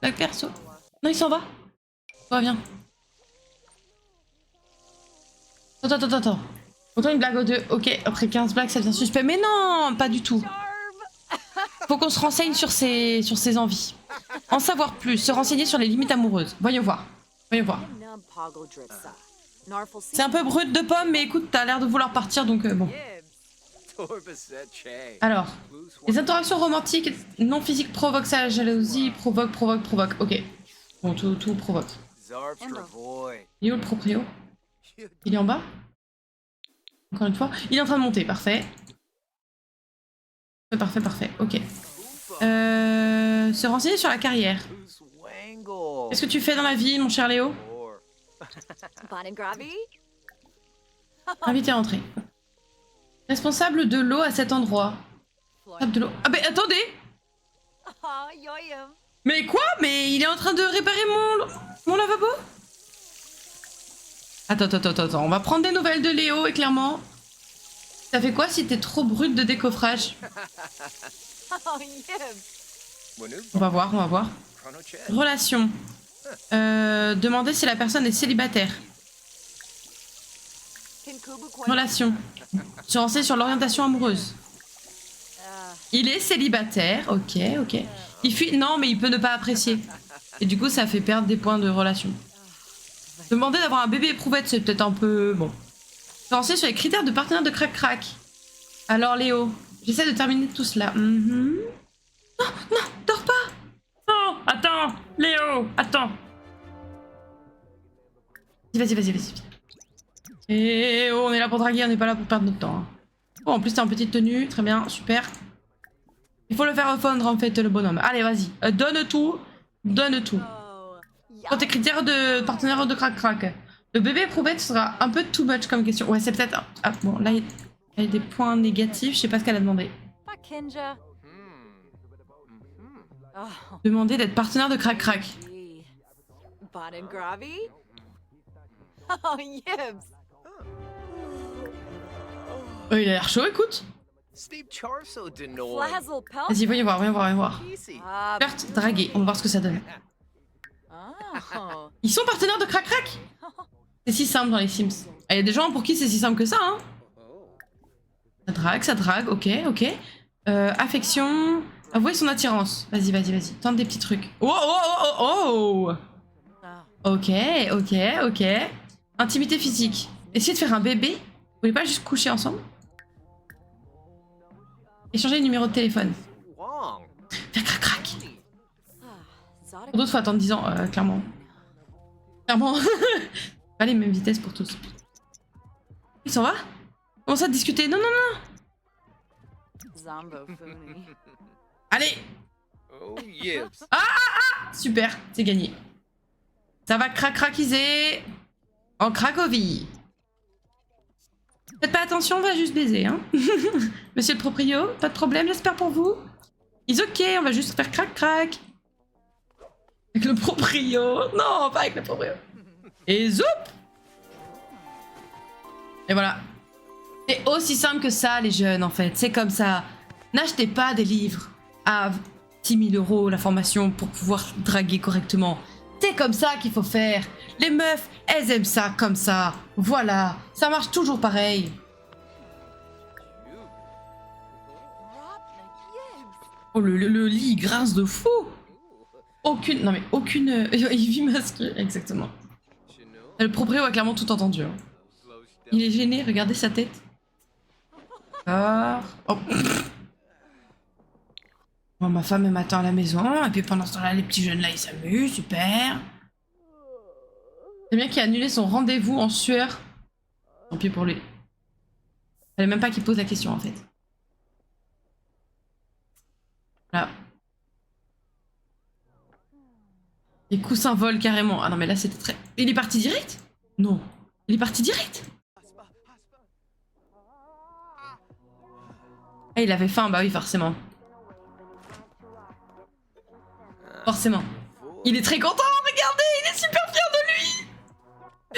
Blague perso. Non, il s'en va. Toi, viens. Attends. Autant une blague aux deux. Ok, après 15 blagues, ça devient suspect. Mais non, pas du tout. Faut qu'on se renseigne sur ses envies. En savoir plus, se renseigner sur les limites amoureuses. Voyons voir. C'est un peu brut de pomme, mais écoute, t'as l'air de vouloir partir, donc bon. Alors, les interactions romantiques non physiques provoquent ça, la jalousie, provoque. Ok. Bon, tout provoque. Il est où le proprio? Il est en bas? Encore une fois. Il est en train de monter, parfait. Parfait, ok. Se renseigner sur la carrière. Qu'est-ce que tu fais dans la vie, mon cher Léo? Invité à entrer. Responsable de l'eau à cet endroit. De l'eau. Ah, mais attendez! Mais quoi? Mais il est en train de réparer mon lavabo? Attends. On va prendre des nouvelles de Léo et clairement. Ça fait quoi si t'es trop brute de décoffrage? On va voir. Relation. Demander si la personne est célibataire. Relation. Se renseigner sur l'orientation amoureuse. Il est célibataire, ok. Il fuit, non, mais il peut ne pas apprécier. Et du coup, ça fait perdre des points de relation. Demander d'avoir un bébé éprouvette, c'est peut-être un peu... Bon. Se renseigner sur les critères de partenaire de crac-crac. Alors, Léo, j'essaie de terminer tout cela. Non, dors pas. Non, attends, Léo, attends. Vas-y. Et oh, on est là pour draguer, on n'est pas là pour perdre notre temps. Hein. Bon, en plus, t'es en petite tenue, très bien, super. Il faut le faire fondre, en fait, le bonhomme. Allez, vas-y, donne tout. Pour tes critères de partenaire de crac-crac. Le bébé éprouvette sera un peu too much comme question. Ouais, c'est peut-être... Ah, bon, là, il y a des points négatifs, je sais pas ce qu'elle a demandé. Demander d'être partenaire de crac-crac. Il a l'air chaud, écoute. Steep Charso Denoy. Flazzle Pelt. Vas-y, voyons voir, voyons voir, voyons voir. Easy. Ah, Flirt, draguer, on va voir ce que ça donne. oh. Ils sont partenaires de Crac Crac. C'est si simple dans les Sims. Il y a des gens pour qui c'est si simple que ça, hein. Ça drague, ok, ok. Affection... Avouer son attirance. Vas-y, vas-y, vas-y. Tente des petits trucs. Oh, oh, oh, oh, oh. Ok, ok, ok. Intimité physique. Essayez de faire un bébé. Vous voulez pas juste coucher ensemble? Échanger les numéros de téléphone. Wong. Faire crac crac. Zodic. Pour d'autres, faut attendre 10 ans, clairement. Clairement. Pas les mêmes vitesses pour tous. Il s'en va? Comment ça, discuter? Non, non, non. Zombo Foony. Allez, Oh, yips. super, c'est gagné. Ça va crac-craquiser en Cracovie. Faites pas attention, on va juste baiser, hein. Monsieur le proprio, pas de problème, j'espère pour vous. Ils ok, on va juste faire crac-crac. Avec le proprio. Non, pas avec le proprio. Et zoup. Et voilà. C'est aussi simple que ça, les jeunes, en fait. C'est comme ça. N'achetez pas des livres à 6 000 € la formation pour pouvoir draguer correctement. C'est comme ça qu'il faut faire. Les meufs, elles aiment ça comme ça. Voilà, ça marche toujours pareil. Oh, le lit grince de fou. Aucune... Non mais aucune... Il vit masqué, exactement. Le proprio a clairement tout entendu. Hein. Il est gêné, regardez sa tête. Ah. Oh. Bon, ma femme elle m'attend à la maison, et puis pendant ce temps-là, les petits jeunes là ils s'amusent, super. C'est bien qu'il a annulé son rendez-vous en sueur. Tant pis pour lui. Fallait même pas qu'il pose la question en fait. Voilà. Les coussins volent carrément. Ah non mais là c'était très... Il est parti direct? Non. Il est parti direct? Ah, il avait faim, bah oui, forcément. Forcément. Il est très content, regardez, il est super fier de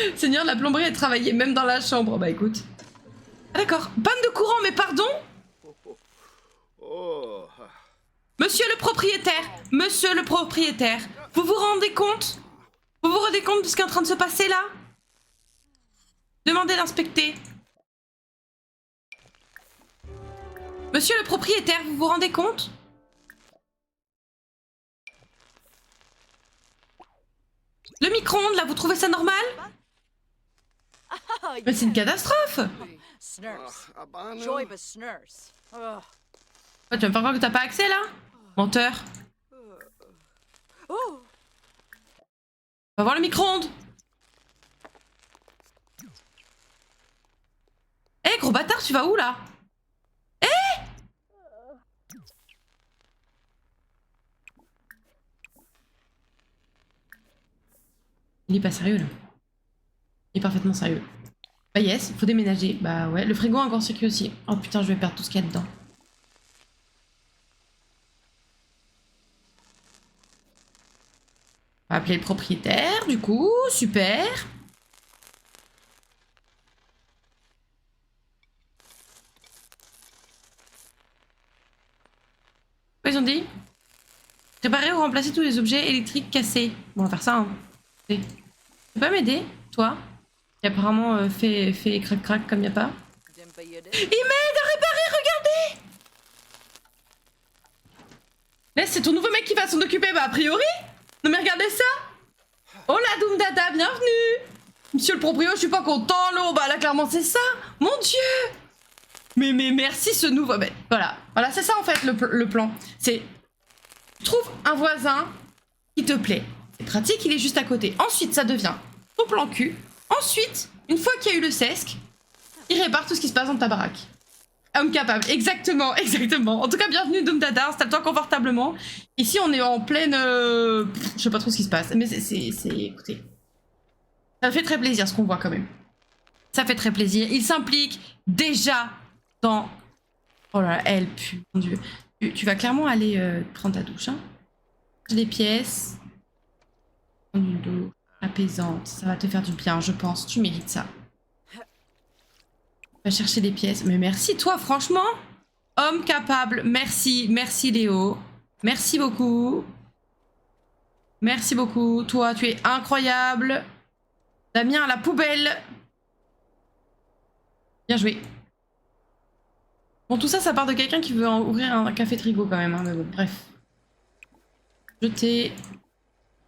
lui. Seigneur, la plomberie a travaillé même dans la chambre. Bah écoute. Ah d'accord, panne de courant, mais pardon? Oh. Monsieur le propriétaire, vous vous rendez compte? Vous vous rendez compte de ce qui est en train de se passer là? Demandez d'inspecter. Monsieur le propriétaire, vous vous rendez compte? Le micro-ondes, là, vous trouvez ça normal? Oh, Mais c'est une catastrophe! Snurse. Abano. Joybus Snurse. Oh. Ouais, tu vas me faire croire que t'as pas accès, là? Menteur. Oh. Va voir le micro-ondes! Eh, gros bâtard, tu vas où, là? Il est pas sérieux là. Il est parfaitement sérieux. Bah yes, faut déménager. Bah ouais, le frigo a encore circuit aussi. Oh putain, je vais perdre tout ce qu'il y a dedans. On va appeler le propriétaire, du coup, super. Quoi ils ont dit? Réparer ou remplacer tous les objets électriques cassés. Bon, on va faire ça, hein. Tu peux pas m'aider, toi? Qui apparemment fait crac-crac comme y a pas. Il m'aide à réparer, regardez! Là, c'est ton nouveau mec qui va s'en occuper, bah a priori! Non mais regardez ça! Oh la Doom Dada, bienvenue! Monsieur le proprio, je suis pas content, l'eau, bah là clairement c'est ça! Mon dieu! Mais merci ce nouveau... Ben, voilà, c'est ça en fait le plan. C'est... Trouve un voisin qui te plaît. C'est pratique, il est juste à côté. Ensuite, ça devient ton plan cul. Ensuite, une fois qu'il y a eu le sesc, il répare tout ce qui se passe dans ta baraque. Homme capable, exactement. En tout cas, bienvenue Doom Dada, installe-toi confortablement. Ici, on est en pleine... je sais pas trop ce qui se passe, mais c'est... Écoutez, ça fait très plaisir ce qu'on voit quand même. Ça fait très plaisir. Il s'implique déjà dans... Oh là là, elle pue, mon dieu. Tu vas clairement aller prendre ta douche, hein. J'ai des pièces. Une douche apaisante, ça va te faire du bien, je pense. Tu mérites ça. Va chercher des pièces. Mais merci, toi, franchement. Homme capable. Merci. Merci Léo. Merci beaucoup. Merci beaucoup. Toi, tu es incroyable. Damien à la poubelle. Bien joué. Bon, tout ça, ça part de quelqu'un qui veut ouvrir un café Trigo quand même. Hein, mais bon, bref. Jeter.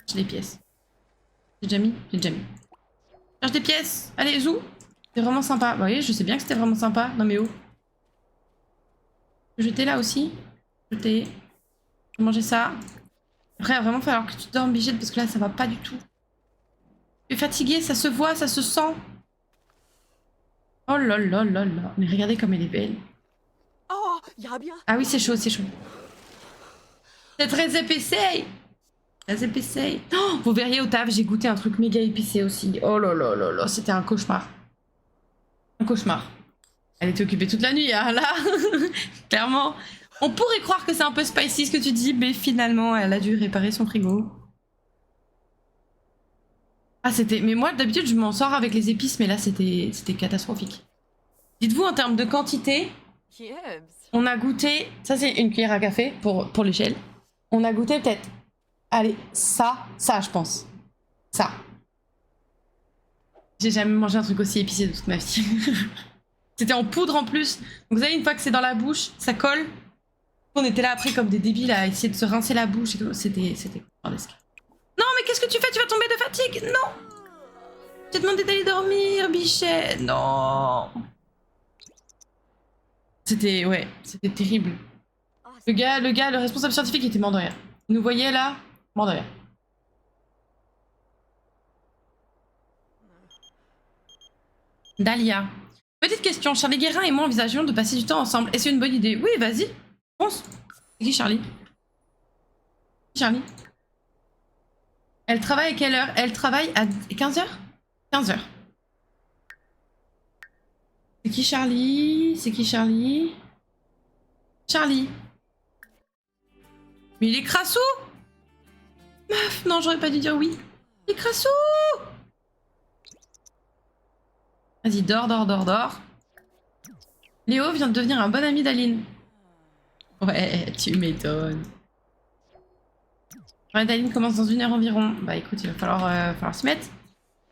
J'ai les pièces. J'ai déjà mis. J'ai déjà mis. Cherche des pièces. Allez, zou. C'est vraiment sympa. Vous voyez, je sais bien que c'était vraiment sympa. Non mais oh. Jeter là aussi. Jeter. Je vais manger ça. Après, il va vraiment falloir que tu dormes, Bichette, parce que là, ça va pas du tout. Tu es fatiguée, ça se voit, ça se sent. Oh là là là là. Mais regardez comme elle est belle. Oh, Yabia. Ah oui, c'est chaud, c'est chaud. C'est très épicé. Très épicé. Oh, vous verriez au taf, j'ai goûté un truc méga épicé aussi. Oh là là là là, c'était un cauchemar. Un cauchemar. Elle était occupée toute la nuit, hein, là. Clairement. On pourrait croire que c'est un peu spicy ce que tu dis, mais finalement, elle a dû réparer son frigo. Ah, c'était... Mais moi, d'habitude, je m'en sors avec les épices, mais là, c'était catastrophique. Dites-vous, en termes de quantité, Gibbs. on a goûté... Ça, c'est une cuillère à café pour l'échelle. On a goûté peut-être... Allez, ça, je pense. Ça. J'ai jamais mangé un truc aussi épicé de toute ma vie. C'était en poudre en plus. Donc vous savez, une fois que c'est dans la bouche, ça colle. On était là après comme des débiles à essayer de se rincer la bouche et tout. C'était cauchemardesque. Non, mais qu'est-ce que tu fais? Tu vas tomber de fatigue? Non. J'ai demandé d'aller dormir, Bichette. Non. C'était... Ouais, c'était terrible. Le responsable scientifique était mort de rire. Il nous voyait là, mort de rire. Dahlia. Petite question, Charlie Guérin et moi envisageons de passer du temps ensemble. Est-ce une bonne idée? Oui, vas-y. Pense. C'est qui Charlie? Charlie. Elle travaille à quelle heure? Elle travaille à 15h? 15h. C'est qui Charlie? C'est qui Charlie? Charlie. Mais il est crassou! Meuf, non, j'aurais pas dû dire oui. Il est crassou! Vas-y, dors. Léo vient de devenir un bon ami d'Aline. Ouais, tu m'étonnes. Ouais, Daline commence dans 1 heure environ. Bah écoute, il va falloir s'y mettre.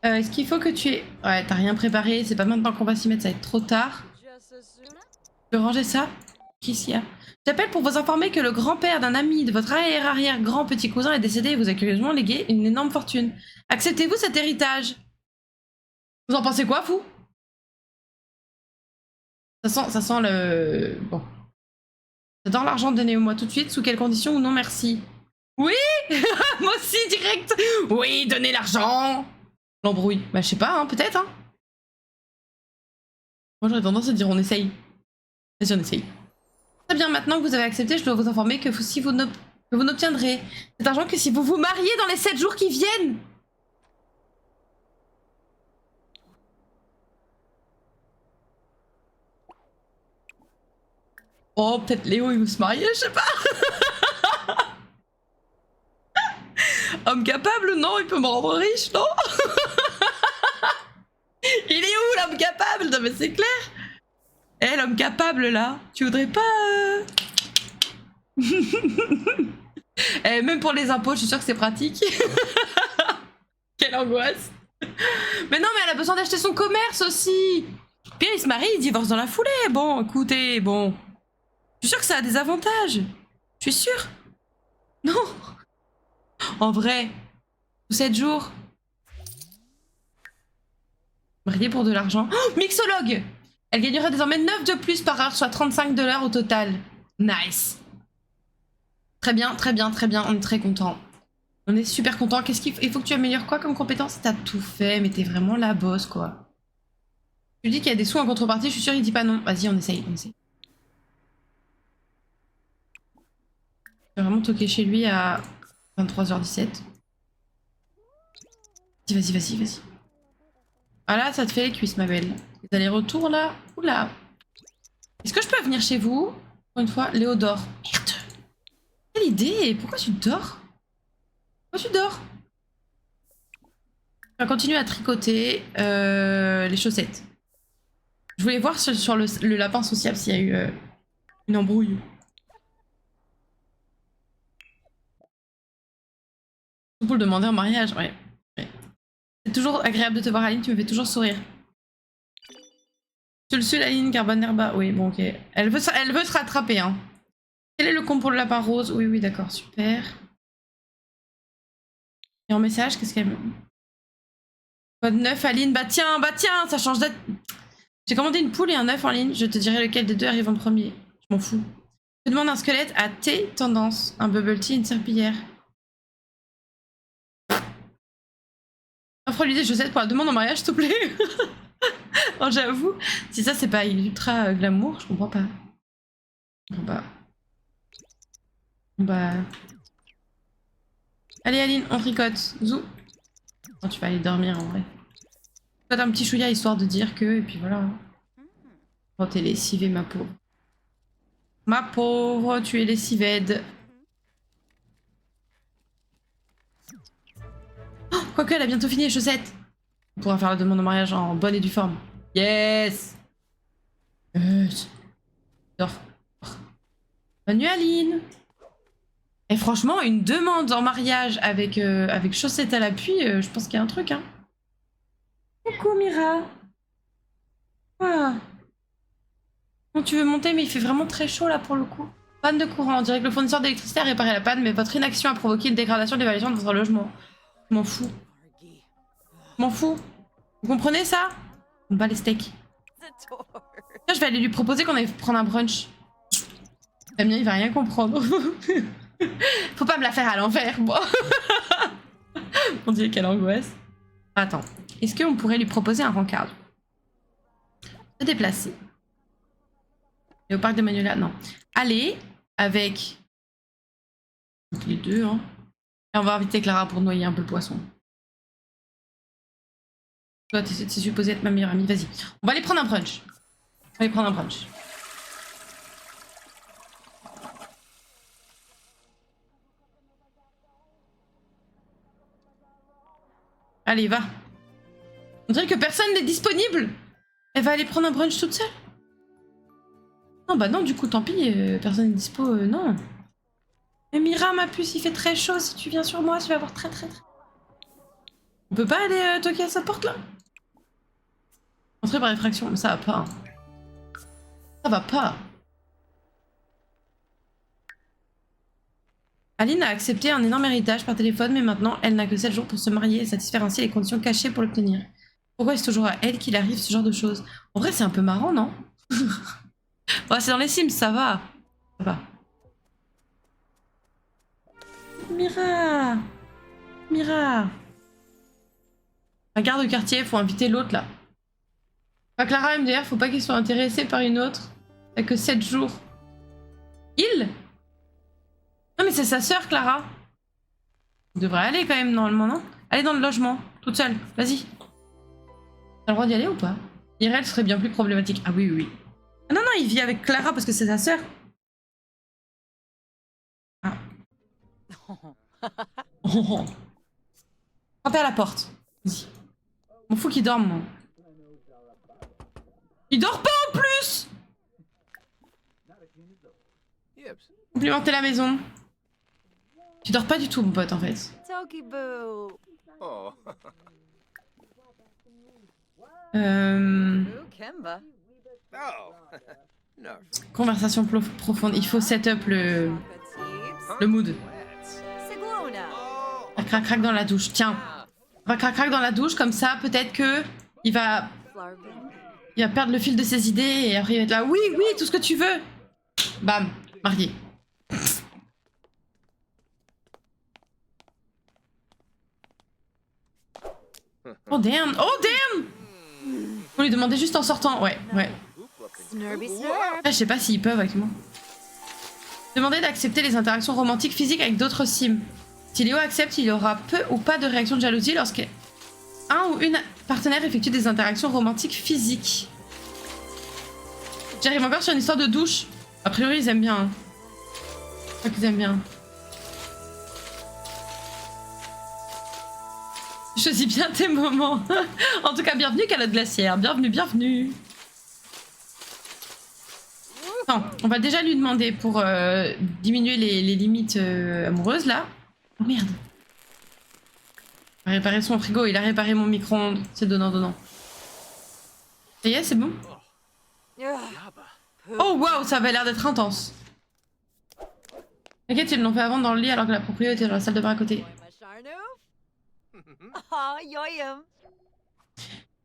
Est-ce qu'il faut que tu aies... Ouais, t'as rien préparé, c'est pas maintenant qu'on va s'y mettre, ça va être trop tard. Tu peux ranger ça? Qu'est-ce qu'il y a? J'appelle pour vous informer que le grand-père d'un ami de votre arrière-arrière-grand-petit cousin est décédé et vous a curieusement légué une énorme fortune. Acceptez-vous cet héritage? Vous en pensez quoi, fou? Ça sent le... Bon. J'adore l'argent, donnez-moi tout de suite. Sous quelles conditions ou non, merci? Oui. Moi aussi, direct. Oui, donnez l'argent. L'embrouille. Bah, je sais pas, hein, peut-être. Hein. Moi, j'aurais tendance à dire on essaye. Vas-y, on essaye. Très bien, maintenant que vous avez accepté, je dois vous informer que vous n'obtiendrez cet argent que si vous vous mariez dans les 7 jours qui viennent. Oh, peut-être Léo, il veut se marier, je sais pas. Homme capable, non, il peut me rendre riche, non. Il est où, l'homme capable? Non, mais c'est clair. Eh, l'homme capable, là, tu voudrais pas... Eh, même pour les impôts, je suis sûre que c'est pratique. Quelle angoisse. Mais non, mais elle a besoin d'acheter son commerce aussi. Puis il se marie, il divorce dans la foulée. Bon, écoutez, bon... Je suis sûre que ça a des avantages. Je suis sûre. Non. En vrai. Sous 7 jours. Mariée pour de l'argent. Oh, mixologue. Elle gagnera désormais 9 de plus par heure, soit 35 $ au total. Nice. Très bien. On est très content. On est super content. Qu'est-ce qu'il faut? Il faut que tu améliores quoi comme compétence? T'as tout fait, mais t'es vraiment la boss, quoi. Tu dis qu'il y a des sous en contrepartie, je suis sûre il dit pas non. Vas-y, on essaye. Je vais vraiment toquer chez lui à 23h17. Vas-y. Ah là, ça te fait les cuisses, ma belle. Les allers-retours, là. Oula. Est-ce que je peux venir chez vous? Pour une fois, Léo dort. Merde. Quelle idée? Pourquoi tu dors? Je vais continuer à tricoter les chaussettes. Je voulais voir sur le lapin sociable s'il y a eu Une embrouille. Pour le demander en mariage, ouais. C'est toujours agréable de te voir, Aline, tu me fais toujours sourire. Tu le suis, Aline, car Bannerba. Oui, bon, ok. Elle veut se rattraper, hein. Quel est le compte pour le lapin rose? Oui, oui, d'accord, super. Et en message, qu'est-ce qu'elle me... Code 9, Aline. Bah tiens, ça change d'être... J'ai commandé une poule et un œuf en ligne. Je te dirai lequel des deux arrive en premier. Je m'en fous. Je demande un squelette à tes tendances. Un bubble tea et une serpillière. Offre-lui des chaussettes pour la demande en mariage, s'il te plaît. Oh, j'avoue. Si ça, c'est pas ultra glamour, je comprends pas. Je comprends pas. Bah... Allez, Aline, on tricote. Zou. Oh, tu vas aller dormir, en vrai. Tricote un petit chouïa, histoire de dire que... Et puis voilà. Oh, t'es lessivée, ma pauvre. Ma pauvre, tu es lessivée. Oh, quoique, elle a bientôt fini les chaussettes. On pourra faire la demande en mariage en bonne et due forme. Yes. Yes. Bonne nuit, Aline. Et franchement, une demande en mariage avec, avec chaussettes à l'appui, je pense qu'il y a un truc, hein. Coucou, Mira. Ah. Bon, tu veux monter, mais il fait vraiment très chaud, là, pour le coup. Panne de courant. On dirait que le fournisseur d'électricité a réparé la panne, mais votre inaction a provoqué une dégradation de l'évaluation de votre logement. Je m'en fous. Je m'en fous. Vous comprenez ça? On bat les steaks. Là, je vais aller lui proposer qu'on aille prendre un brunch. Damien, il va rien comprendre. Faut pas me la faire à l'envers, moi. Mon dieu, quelle angoisse. Attends, est-ce qu'on pourrait lui proposer un rencard? Se déplacer. Et au parc de Manuela, non. Aller avec les deux, hein. Et on va inviter Clara pour noyer un peu le poisson. Toi, t'es supposé être ma meilleure amie, vas-y. On va aller prendre un brunch. On va aller prendre un brunch. Allez, va. On dirait que personne n'est disponible. Elle va aller prendre un brunch toute seule. Non, bah non, du coup, tant pis, personne n'est dispo, non. Mais Mira, ma puce, il fait très chaud. Si tu viens sur moi, tu vas avoir très. On peut pas aller toquer à sa porte, là? Entrer par effraction, mais ça va pas. Ça va pas. Aline a accepté un énorme héritage par téléphone, mais maintenant, elle n'a que 7 jours pour se marier et satisfaire ainsi les conditions cachées pour l'obtenir. Pourquoi est-ce toujours à elle qu'il arrive ce genre de choses? En vrai, c'est un peu marrant, non? Ouais, c'est dans les Sims, ça va. Ça va. Mira. Regarde le quartier, faut inviter l'autre, là. Enfin, Clara MDR, faut pas qu'ils soient intéressés par une autre. T'as que 7 jours. Il? Non mais c'est sa sœur, Clara. Elle devrait aller quand même, normalement, non? Allez dans le logement, toute seule, vas-y. T'as le droit d'y aller ou pas? IRL serait bien plus problématique. Ah oui. Ah non, il vit avec Clara parce que c'est sa sœur. Ah. Frappez à la porte. Vas-y. M'en fous qu'il dorme, moi. Il dort pas en plus! Complimenter la maison. Tu dors pas du tout, mon pote, en fait. Oh. Oh. No. Conversation profonde. Il faut set up le mood. Oh. Crac dans la douche. Tiens. On va crac dans la douche, comme ça, peut-être que il va perdre le fil de ses idées et après il va être là. Oui, tout ce que tu veux. Bam, marié. Oh damn. Faut lui demander juste en sortant. Ouais. Je sais pas s'ils peuvent avec moi. Demander d'accepter les interactions romantiques physiques avec d'autres sims. Si Léo accepte, il aura peu ou pas de réaction de jalousie lorsqu'un ou une partenaire effectue des interactions romantiques physiques. J'arrive encore sur une histoire de douche. A priori, ils aiment bien. Hein. Je crois qu'ils aiment bien. Choisis bien tes moments. En tout cas, bienvenue Calotte Glaciaire. Bienvenue. Non, on va déjà lui demander pour diminuer les limites amoureuses là. Oh merde. Il a réparé son frigo, il a réparé mon micro-ondes. C'est donnant. Ça y est, c'est bon? Oh waouh, ça avait l'air d'être intense. T'inquiète, ils l'ont fait avant dans le lit alors que la propriété était dans la salle de bain à côté. Oh, yoyum.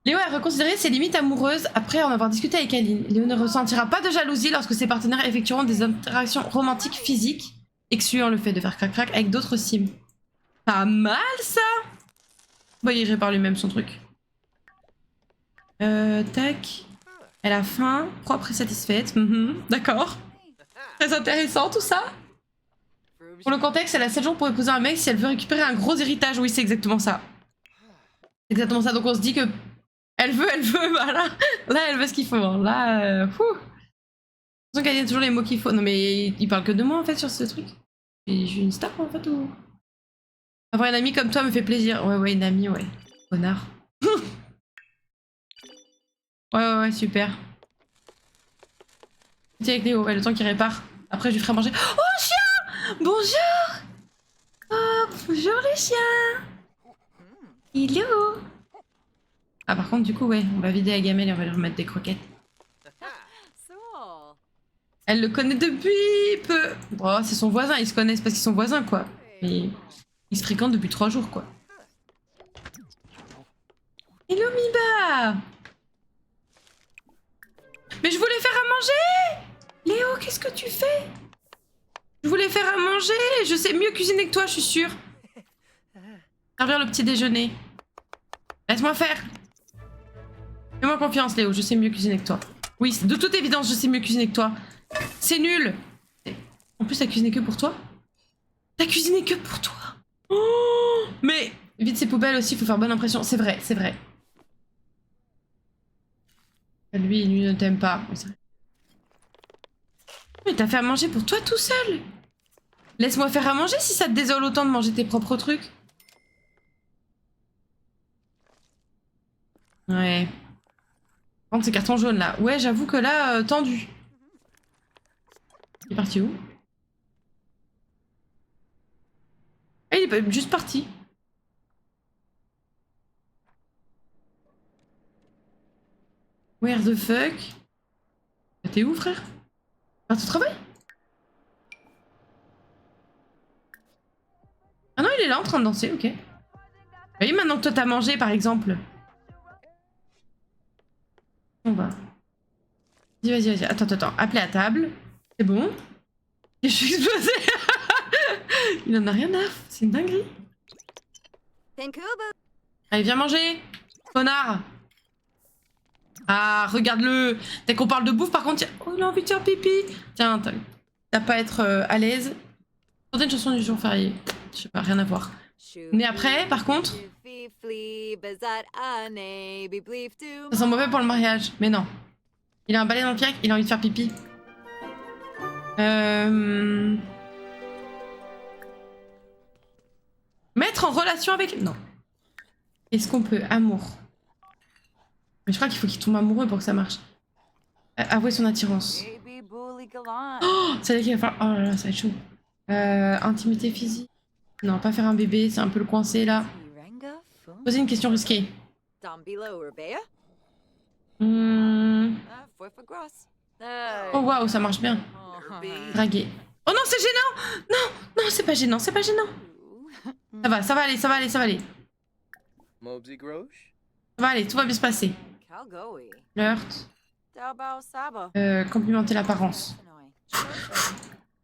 Léo a reconsidéré ses limites amoureuses après en avoir discuté avec Aline. Léo ne ressentira pas de jalousie lorsque ses partenaires effectueront des interactions romantiques physiques, excluant le fait de faire crac-crac avec d'autres sims. Pas mal ça! Bon, il répare lui-même son truc. Tac. Elle a faim, propre et satisfaite. D'accord. Très intéressant tout ça. Pour le contexte, elle a 7 jours pour épouser un mec si elle veut récupérer un gros héritage. Oui, c'est exactement ça. Exactement ça. Donc on se dit que elle veut, voilà. Là, elle veut ce qu'il faut. Là, fou. J'ai qu'elle a toujours les mots qu'il faut. Non, mais il parle que de moi en fait sur ce truc. Je suis une star en fait ou. Avoir une amie comme toi me fait plaisir. Ouais, une amie, ouais. Connard. ouais, super. Tiens avec Léo, ouais, le temps qu'il répare. Après, je lui ferai manger. Oh, chien! Bonjour! Oh, bonjour le chien! Hello! Ah, par contre, du coup, ouais, on va vider la gamelle et on va lui remettre des croquettes. Elle le connaît depuis peu. Oh, c'est son voisin, ils se connaissent parce qu'ils sont voisins, quoi. Mais ils se fréquentent depuis 3 jours, quoi. Hello, Miba! Mais je voulais faire à manger! Léo, qu'est-ce que tu fais? Je voulais faire à manger, je sais mieux cuisiner que toi, je suis sûre. Servir le petit déjeuner. Laisse-moi faire. Fais-moi confiance, Léo, je sais mieux cuisiner que toi. Oui, de toute évidence, je sais mieux cuisiner que toi. C'est nul. En plus, t'as cuisiné que pour toi? T'as cuisiné que pour toi? Oh, mais vide ses poubelles aussi, faut faire bonne impression. C'est vrai, c'est vrai. Lui ne t'aime pas. Mais t'as fait à manger pour toi tout seul. Laisse-moi faire à manger si ça te désole autant de manger tes propres trucs. Ouais. Prendre ces cartons jaunes là. Ouais, j'avoue que là, tendu. Il est parti où? Ah, il est juste parti. Where the fuck? T'es où, frère? Tu travailles? Ah non, il est là en train de danser, ok. Oui, maintenant que toi t'as mangé, par exemple. On va. Vas-y. Attends. Appelez à table. C'est bon. Je suis explosée. Il en a rien à foutre. C'est une dinguerie. Allez, viens manger. Connard. Ah, regarde-le. Dès qu'on parle de bouffe, par contre, oh, il a envie de faire pipi. Tiens, t'as pas à être à l'aise. Chantez une chanson du jour férié. Je sais pas, rien à voir. Mais après, par contre, ça sent mauvais pour le mariage. Mais non. Il a un balai dans le pied, il a envie de faire pipi. Mettre en relation avec... Non. Est-ce qu'on peut... Amour. Mais je crois qu'il faut qu'il tombe amoureux pour que ça marche. Avouer son attirance. Oh, c'est là qu'il va falloir... Oh là là, ça va être chaud. Intimité physique. Non, pas faire un bébé, c'est un peu le coincé là. Poser une question risquée. Oh waouh, ça marche bien. Draguer. Oh non, c'est gênant. Non, c'est pas gênant, c'est pas gênant. Ça va aller. Ça va aller, tout va bien se passer. Flirt. Complimenter l'apparence.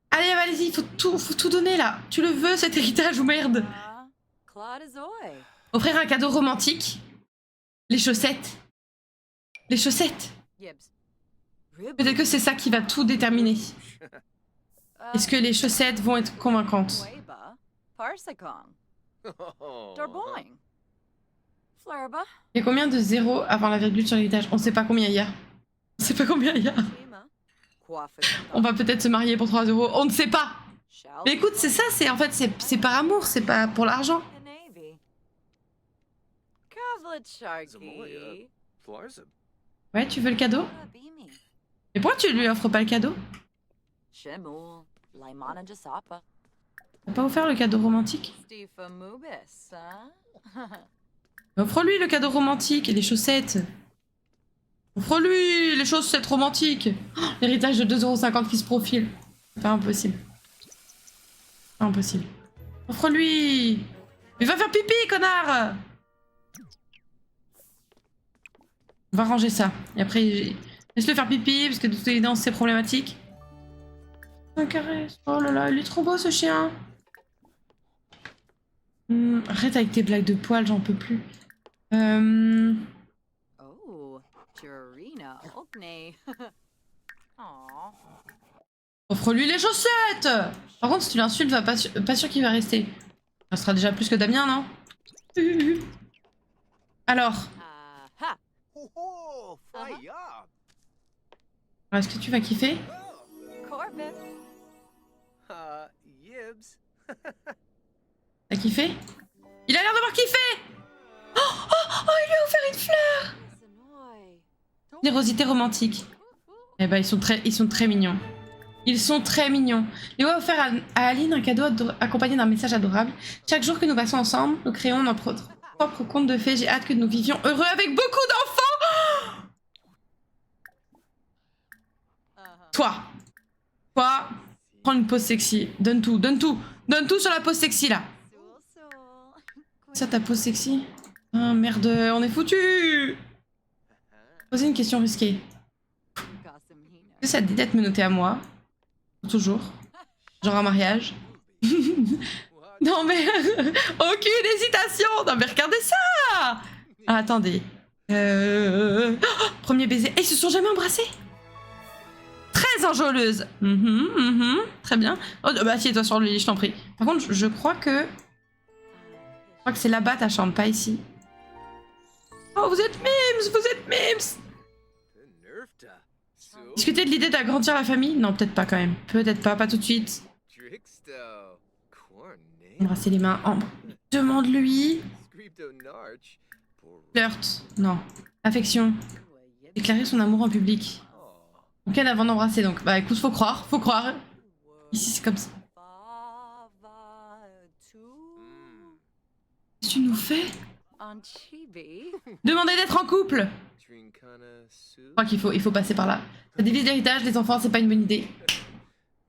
Allez, allez-y, faut tout donner là. Tu le veux cet héritage ou merde? Offrir un cadeau romantique. Les chaussettes. Les chaussettes. Peut-être que c'est ça qui va tout déterminer. Est-ce que les chaussettes vont être convaincantes? Il y a combien de zéros avant la virgule sur l'héritage? On sait pas combien il y a. On sait pas combien il y a. On va peut-être se marier pour 3 euros. On ne sait pas. Mais écoute, c'est ça, c'est en fait, c'est par amour, c'est pas pour l'argent. Ouais, tu veux le cadeau? Mais pourquoi tu lui offres pas le cadeau? Shemul, Laimana Jasapa. T'as pas offert le cadeau romantique? Stifa Mubis, hein? Offre-lui le cadeau romantique et les chaussettes. Offre-lui les chaussettes romantiques. Oh, l'héritage de 2,50 € qui se profile. C'est pas impossible. Pas impossible. Offre-lui. Mais va faire pipi, connard. On va ranger ça. Et après, laisse-le faire pipi, parce que de toute évidence, c'est problématique. Un caresse. Oh là là, il est trop beau, ce chien. Arrête avec tes blagues de poils, j'en peux plus. Oh, Jurina, Okne. Aw. Offre-lui les chaussettes. Par contre, si tu l'insultes, pas sûr qu'il va rester. Ça sera déjà plus que Damien, non? Alors, Ha! Oh, fire. est-ce que tu vas kiffer? Corbin. Yibs. T'as kiffé? Il a l'air d'avoir kiffé! Oh, il lui a offert une fleur! Générosité romantique. Eh ben, ils sont très mignons. Ils sont très mignons. Léo a offert à Aline un cadeau accompagné d'un message adorable. Chaque jour que nous passons ensemble, nous créons notre propre conte de fées. J'ai hâte que nous vivions heureux avec beaucoup d'enfants! Toi, prends une pose sexy. Donne tout. Donne tout sur la pose sexy, là. Ça, ta pose sexy? Ah, merde, on est foutu. Poser une question risquée. Est-ce que ça te dit d'être menotté à moi? Toujours. Genre un mariage. Non mais... Aucune hésitation. Non mais regardez ça. Ah, attendez. Premier baiser. Et ils se sont jamais embrassés. Très enjôleuse. Très bien. Oh, bah assieds-toi sur le lit, je t'en prie. Par contre, je crois que... Je crois que c'est là-bas ta chambre, pas ici. Oh, vous êtes mimes. Discuter de l'idée d'agrandir la famille? Non, peut-être pas quand même. Peut-être pas tout de suite. Embrasser les mains. Demande-lui. Flirt. Non. Affection. Déclarer son amour en public. Ok, avant d'embrasser donc. Bah écoute, faut croire. Ici c'est comme ça. Qu'est-ce que tu nous fais? Demander d'être en couple. Je crois qu'il faut passer par là. Ça divise l'héritage, les enfants, c'est pas une bonne idée.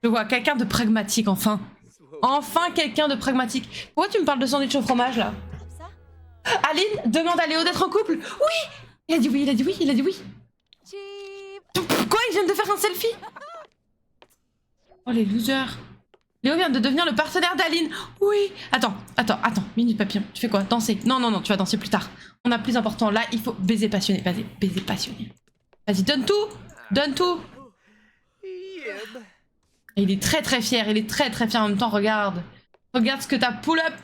Je vois quelqu'un de pragmatique, enfin. Enfin quelqu'un de pragmatique. Pourquoi tu me parles de sandwich au fromage, là? Aline, demande à Léo d'être en couple. Oui! Il a dit oui. Quoi, ils viennent de faire un selfie? Oh, les losers. Léo vient de devenir le partenaire d'Aline. Oui. Attends. Minute papillon. Tu fais quoi? Danser? Non, tu vas danser plus tard. On a plus important. Là, il faut baiser passionné. Vas-y, baiser passionné. Vas-y, donne tout. Et il est très fier. En même temps, regarde ce que t'as pull up.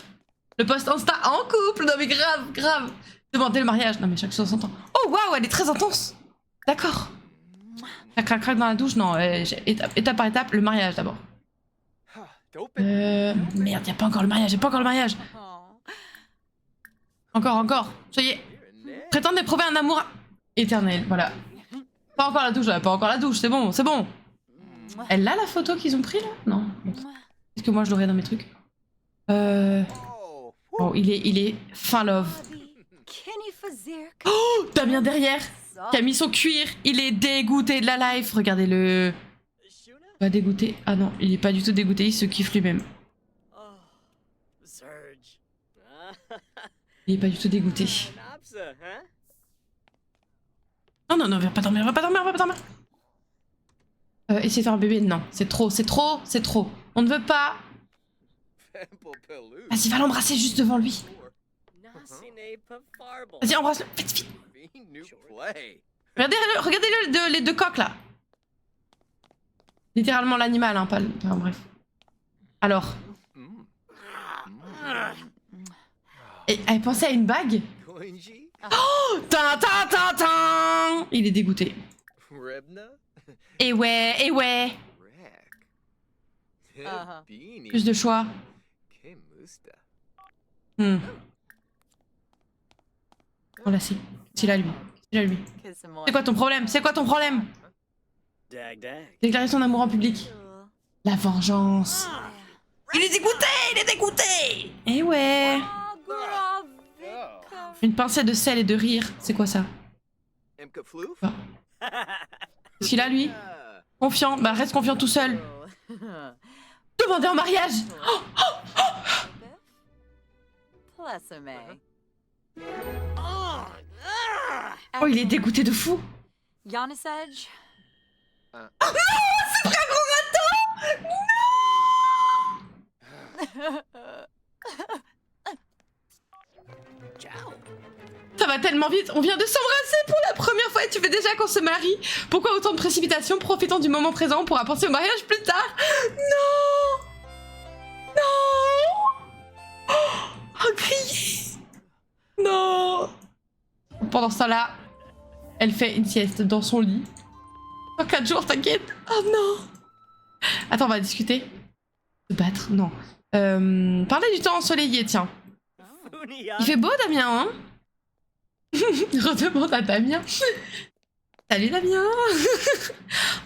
Le post Insta en couple. Non mais grave. Demander le mariage. Non mais chaque chose s'entend. Oh waouh, elle est très intense. D'accord. Crac dans la douche. Non, étape par étape. Le mariage d'abord. Merde, y'a pas encore le mariage. Encore. Soyez. Prétendre éprouver un amour éternel. Voilà. Pas encore la douche. C'est bon. Elle a la photo qu'ils ont pris là? Non. Est-ce que moi je l'aurais dans mes trucs? Oh, il est fin love. Oh, Damien derrière qui a mis son cuir. Il est dégoûté de la life. Regardez-le. Pas dégoûté. Ah non, il est pas du tout dégoûté. Il se kiffe lui-même. Il est pas du tout dégoûté. Non, viens pas dormir. Essayer de faire un bébé, non. C'est trop. On ne veut pas. Vas-y, va l'embrasser juste devant lui. Vas-y, embrasse-le. Vite. Regardez les deux coques là. Littéralement l'animal, hein, pas le... Enfin, bref. Alors. Et elle pensait à une bague. Oh, tin. Il est dégoûté. Et ouais. Plus de choix. Oh là, c'est à lui. C'est quoi ton problème? Déclarer son amour en public. La vengeance. Il est dégoûté, il est dégoûté. Eh ouais. Une pincée de sel et de rire. C'est quoi ça? Qu'est-ce qu'il a, lui? Confiant. Bah, reste confiant tout seul. Demander en mariage. Oh, il est dégoûté de fou. Yanisage? Oh non, c'est vrai, gros raton. Ça va tellement vite, on vient de s'embrasser pour la première fois et tu veux déjà qu'on se marie? Pourquoi autant de précipitation? Profitons du moment présent, on pourra penser au mariage plus tard. Non. Non. Oh, crier. Non. Pendant ce temps-là, elle fait une sieste dans son lit. Dans 4 jours, t'inquiète. Oh non. Attends, on va discuter. Se battre? Non. Parler du temps ensoleillé, tiens. Il fait beau, Damien, hein? Redemande à Damien. Salut, Damien.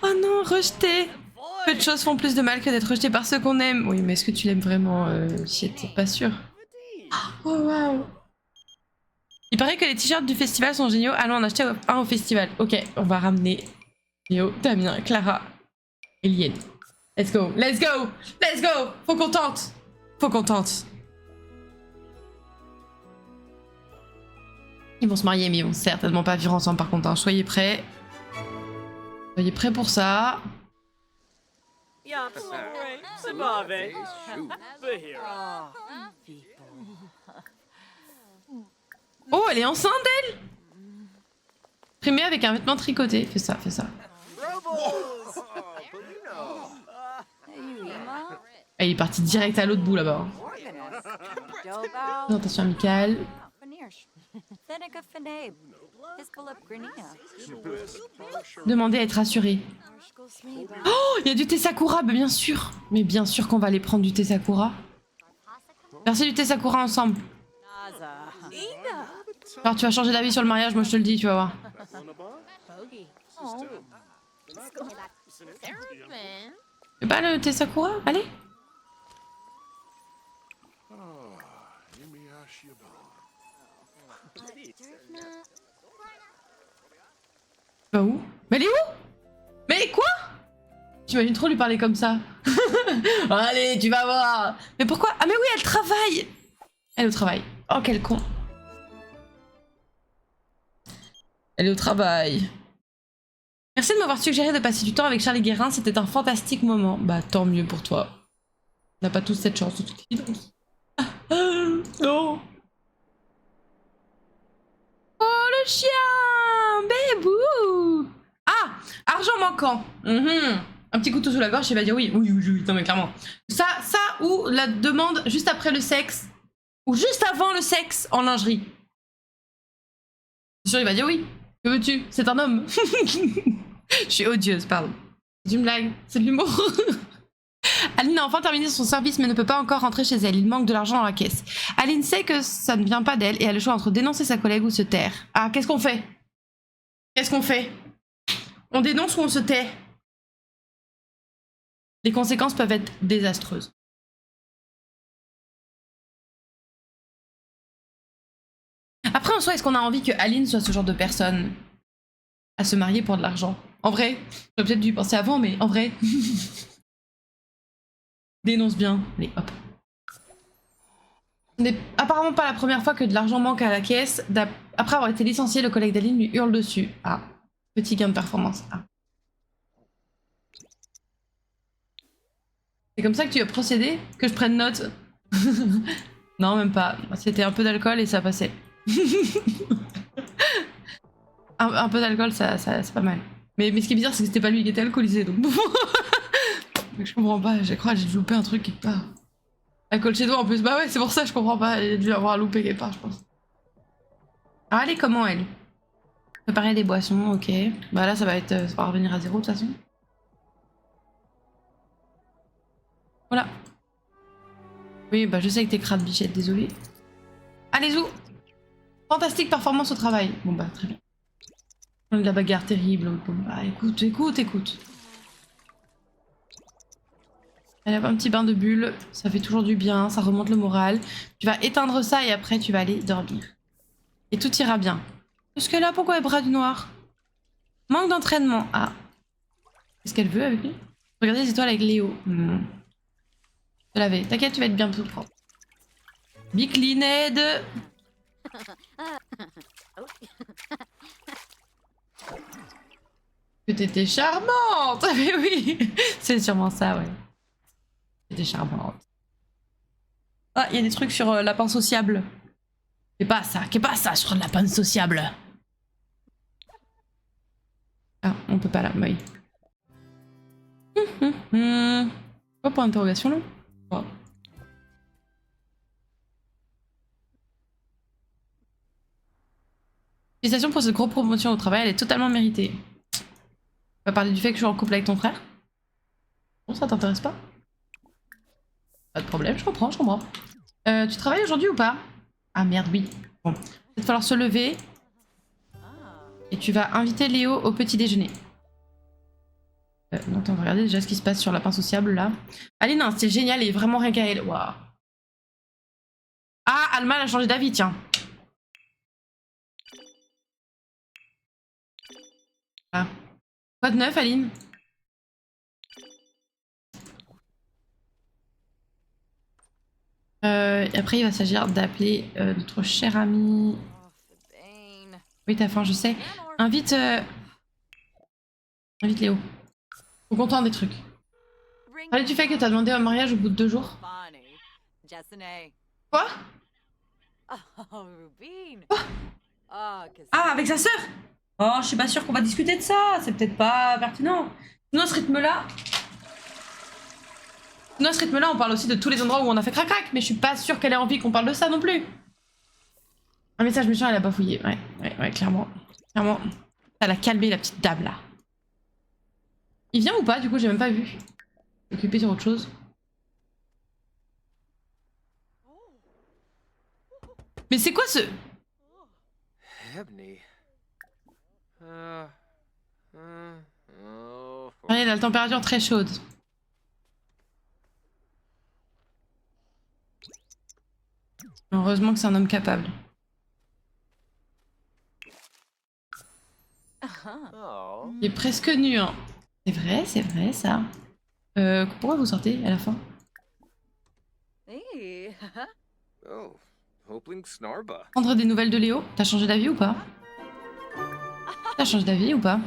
Oh non, rejeté. Peu de choses font plus de mal que d'être rejeté par ceux qu'on aime. Oui, mais est-ce que tu l'aimes vraiment, Chiette? Pas sûr. Oh, waouh. Il paraît que les t-shirts du festival sont géniaux. Allons en acheter un au festival. Ok, on va ramener Léo, Damien, Clara et Lienne. Let's go, let's go, let's go. Faut qu'on tente. Faut qu'on tente. Ils vont se marier, mais ils vont certainement pas vivre ensemble par contre. Hein. Soyez prêts. Soyez prêts pour ça. Oh, elle est enceinte, elle! Primée avec un vêtement tricoté. Fais ça, fais ça. Ah, il est parti direct à l'autre bout là-bas. Présentation amicale. Demandez à être rassuré. Oh, il y a du thé Sakura, bah, bien sûr. Mais bien sûr qu'on va aller prendre du thé Sakura. Verser du thé Sakura ensemble. Alors tu vas changer d'avis sur le mariage, moi je te le dis, tu vas voir. C'est pas le thé Sakura? Allez. Bah où? Mais elle est où? Mais quoi? J'imagine trop lui parler comme ça. Allez, tu vas voir. Mais pourquoi? Ah mais oui, elle travaille. Elle est au travail. Oh quel con. Elle est au travail. Merci de m'avoir suggéré de passer du temps avec Charlie Guérin, c'était un fantastique moment. Bah tant mieux pour toi. On n'a pas tous cette chance de toute évidence. Non. Oh le chien, bébou. Ah, argent manquant. Un petit couteau sous la gorge, il va dire oui. Oui, non mais clairement. Ça ou la demande juste après le sexe. Ou juste avant le sexe en lingerie. C'est sûr, il va dire oui. Que veux-tu? C'est un homme. Je suis odieuse, pardon. C'est une blague, c'est de l'humour. Aline a enfin terminé son service mais ne peut pas encore rentrer chez elle. Il manque de l'argent dans la caisse. Aline sait que ça ne vient pas d'elle et a le choix entre dénoncer sa collègue ou se taire. Ah, qu'est-ce qu'on fait? Qu'est-ce qu'on fait? On dénonce ou on se tait? Les conséquences peuvent être désastreuses. Après, en soi, est-ce qu'on a envie que Aline soit ce genre de personne à se marier pour de l'argent? En vrai, j'aurais peut-être dû y penser avant, mais en vrai... Dénonce bien. Allez, hop. Ce n'est apparemment pas la première fois que de l'argent manque à la caisse. Après avoir été licencié, le collègue d'Aline lui hurle dessus. Ah, petit gain de performance. Ah. C'est comme ça que tu as procédé? Que je prenne note? Non, même pas. C'était un peu d'alcool et ça passait. un peu d'alcool, ça c'est pas mal. Mais ce qui est bizarre, c'est que c'était pas lui qui était alcoolisé, donc... Je comprends pas, je crois que j'ai loupé un truc quelque part. Alcool chez toi en plus, bah ouais, c'est pour ça que je comprends pas, j'ai dû avoir loupé quelque part, je pense. Alors elle est comment, elle? Préparer des boissons, ok. Bah là, ça va revenir à 0 de toute façon. Voilà. Oui, bah je sais que t'es crade, bichette, désolée. Allez, zou. Fantastique performance au travail. Bon bah, très bien. De la bagarre terrible. Bon bah, écoute. Allez, hop, un petit bain de bulles, ça fait toujours du bien, ça remonte le moral. Tu vas éteindre ça et après tu vas aller dormir. Et tout ira bien. Parce que là, pourquoi elle bras du noir? Manque d'entraînement. Ah. Qu'est-ce qu'elle veut avec lui? Regardez les étoiles avec Léo. Je laver. T'inquiète, tu vas être bien plus propre. Be clean, Ed. Que t'étais charmante. Mais oui, c'est sûrement ça, ouais. T'étais charmante. Ah, il y a des trucs sur lapin sociable. Qu'est pas ça sur le lapin sociable. Ah, on peut pas là, oui. Quoi pour interrogation là? Oh. Félicitations pour cette grosse promotion au travail, elle est totalement méritée. On va parler du fait que je suis en couple avec ton frère? Bon, ça t'intéresse pas? Pas de problème, je comprends, je comprends. Tu travailles aujourd'hui ou pas? Ah merde, oui. Bon, il va falloir se lever. Et tu vas inviter Léo au petit déjeuner. Non, on va regarder déjà ce qui se passe sur Lapin Sociable là. Aline, hein, c'est génial et vraiment rien qu'à elle. Waouh. Ah, Alma elle a changé d'avis, tiens. Ah. Quoi de neuf, Aline? Après, il va s'agir d'appeler notre cher ami. Oui, t'as faim, je sais. Invite Léo. Faut qu'on tente des trucs. Allez, tu fais que t'as demandé un mariage au bout de 2 jours. Quoi? Ah, avec sa sœur? Oh, je suis pas sûre qu'on va discuter de ça. C'est peut-être pas pertinent. Sinon, à ce rythme-là, on parle aussi de tous les endroits où on a fait crac-crac. Mais je suis pas sûre qu'elle ait envie qu'on parle de ça non plus. Un message méchant, elle a bafouillé. Ouais, clairement. Clairement. Elle a calmé la petite dame là. Il vient ou pas? Du coup, j'ai même pas vu. Occupé sur autre chose. Mais c'est quoi ce... Ebony. Allez, elle a la température très chaude. Heureusement que c'est un homme capable. Oh. Il est presque nu, hein. C'est vrai, ça. Pourquoi vous sortez à la fin? Oh. Hopling Snarba. Prendre des nouvelles de Léo? T'as changé d'avis ou pas? T'as changé d'avis ou pas?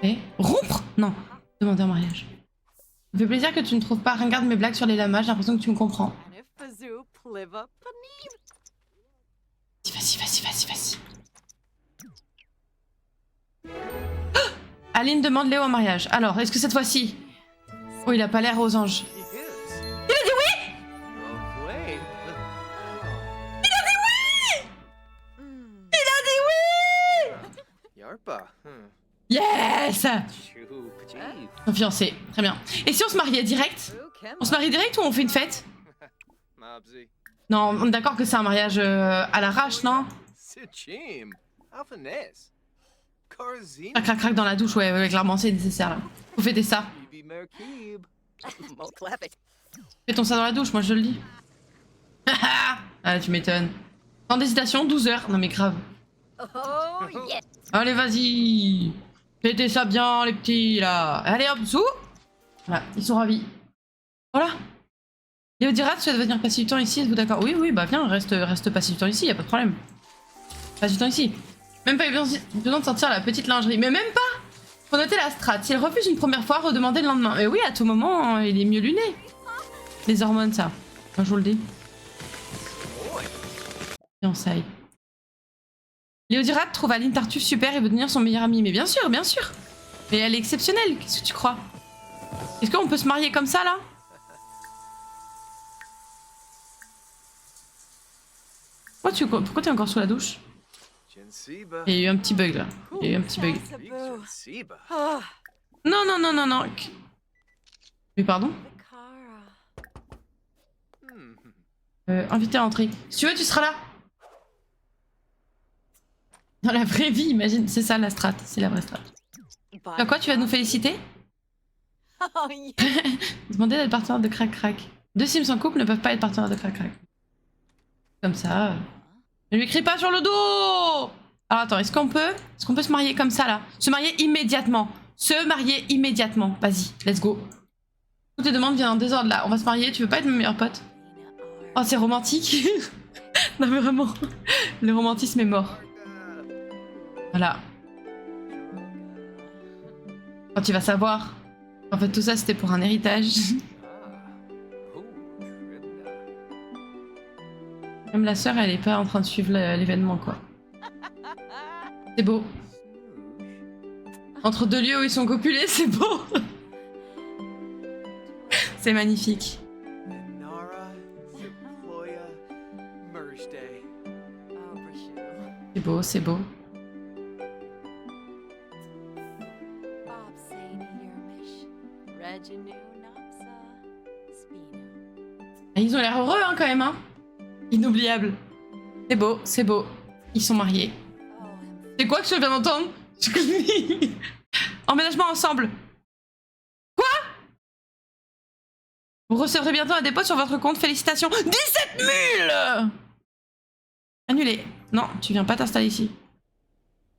Eh? Rompre? Non. Demander en mariage. Ça me fait plaisir que tu ne trouves pas ringarde mes blagues sur les lamas, j'ai l'impression que tu me comprends. Vas-y. Ah, Aline demande Léo en mariage. Alors, est-ce que cette fois-ci... Oh, il a pas l'air aux anges. Il a dit oui. Yarpa. Yes! Son fiancé, très bien. Et si on se mariait direct? On se marie direct ou on fait une fête? Non, on est d'accord que c'est un mariage à l'arrache, non? Crac crac dans la douche, ouais, clairement c'est nécessaire là. Faut fêter ça. Fais ton ça dans la douche, moi je le dis. Ah, tu m'étonnes. Sans d'hésitation, 12 heures. Non mais grave. Oh, yes. Allez, vas-y. Fêtez ça bien, les petits, là. Allez, hop, sous. Voilà, ils sont ravis. Voilà. Léo dira, tu vas venir passer du temps ici, êtes-vous d'accord? Oui, bah viens, reste passer du temps ici, y a pas de problème. Passe du temps ici. Même pas besoin de sortir la petite lingerie. Mais même pas. Faut noter la strat. Si elle refuse une première fois, redemander le lendemain. Mais oui, à tout moment, il est mieux luné. Les hormones, ça. Enfin, je vous le dis. Fiançailles. Léodirat trouve Aline Tartuffe super et veut devenir son meilleur ami. Mais bien sûr. Mais elle est exceptionnelle, qu'est-ce que tu crois? Est-ce qu'on peut se marier comme ça, là? Pourquoi t'es encore sous la douche? Il y a eu un petit bug, là. Non. Mais pardon? Invité à entrer. Si tu veux, tu seras là. Dans la vraie vie, imagine. C'est ça la strat. C'est la vraie strat. À quoi tu vas nous féliciter? Oh, yeah. Demandez d'être partenaire de crac-crac. Deux Sims en couple ne peuvent pas être partenaires de crac-crac. Comme ça. Ne lui crie pas sur le dos! Alors attends, est-ce qu'on peut se marier comme ça là? Se marier immédiatement. Se marier immédiatement. Vas-y, let's go. Toutes tes demandes viennent en désordre là. On va se marier, tu veux pas être mon meilleur pote? Oh, c'est romantique. Non mais vraiment, le romantisme est mort. Voilà. Quand tu vas savoir. En fait, tout ça c'était pour un héritage. Même la sœur, elle est pas en train de suivre l'événement, quoi. C'est beau. Entre deux lieux où ils sont copulés, c'est beau. C'est magnifique. C'est beau, c'est beau. Et ils ont l'air heureux, hein, quand même, hein. Inoubliable. C'est beau, c'est beau. Ils sont mariés. C'est quoi que je viens d'entendre? Emménagement ensemble. Quoi? Vous recevrez bientôt un dépôt sur votre compte. Félicitations. 17 000. Annulé. Non, tu viens pas t'installer ici.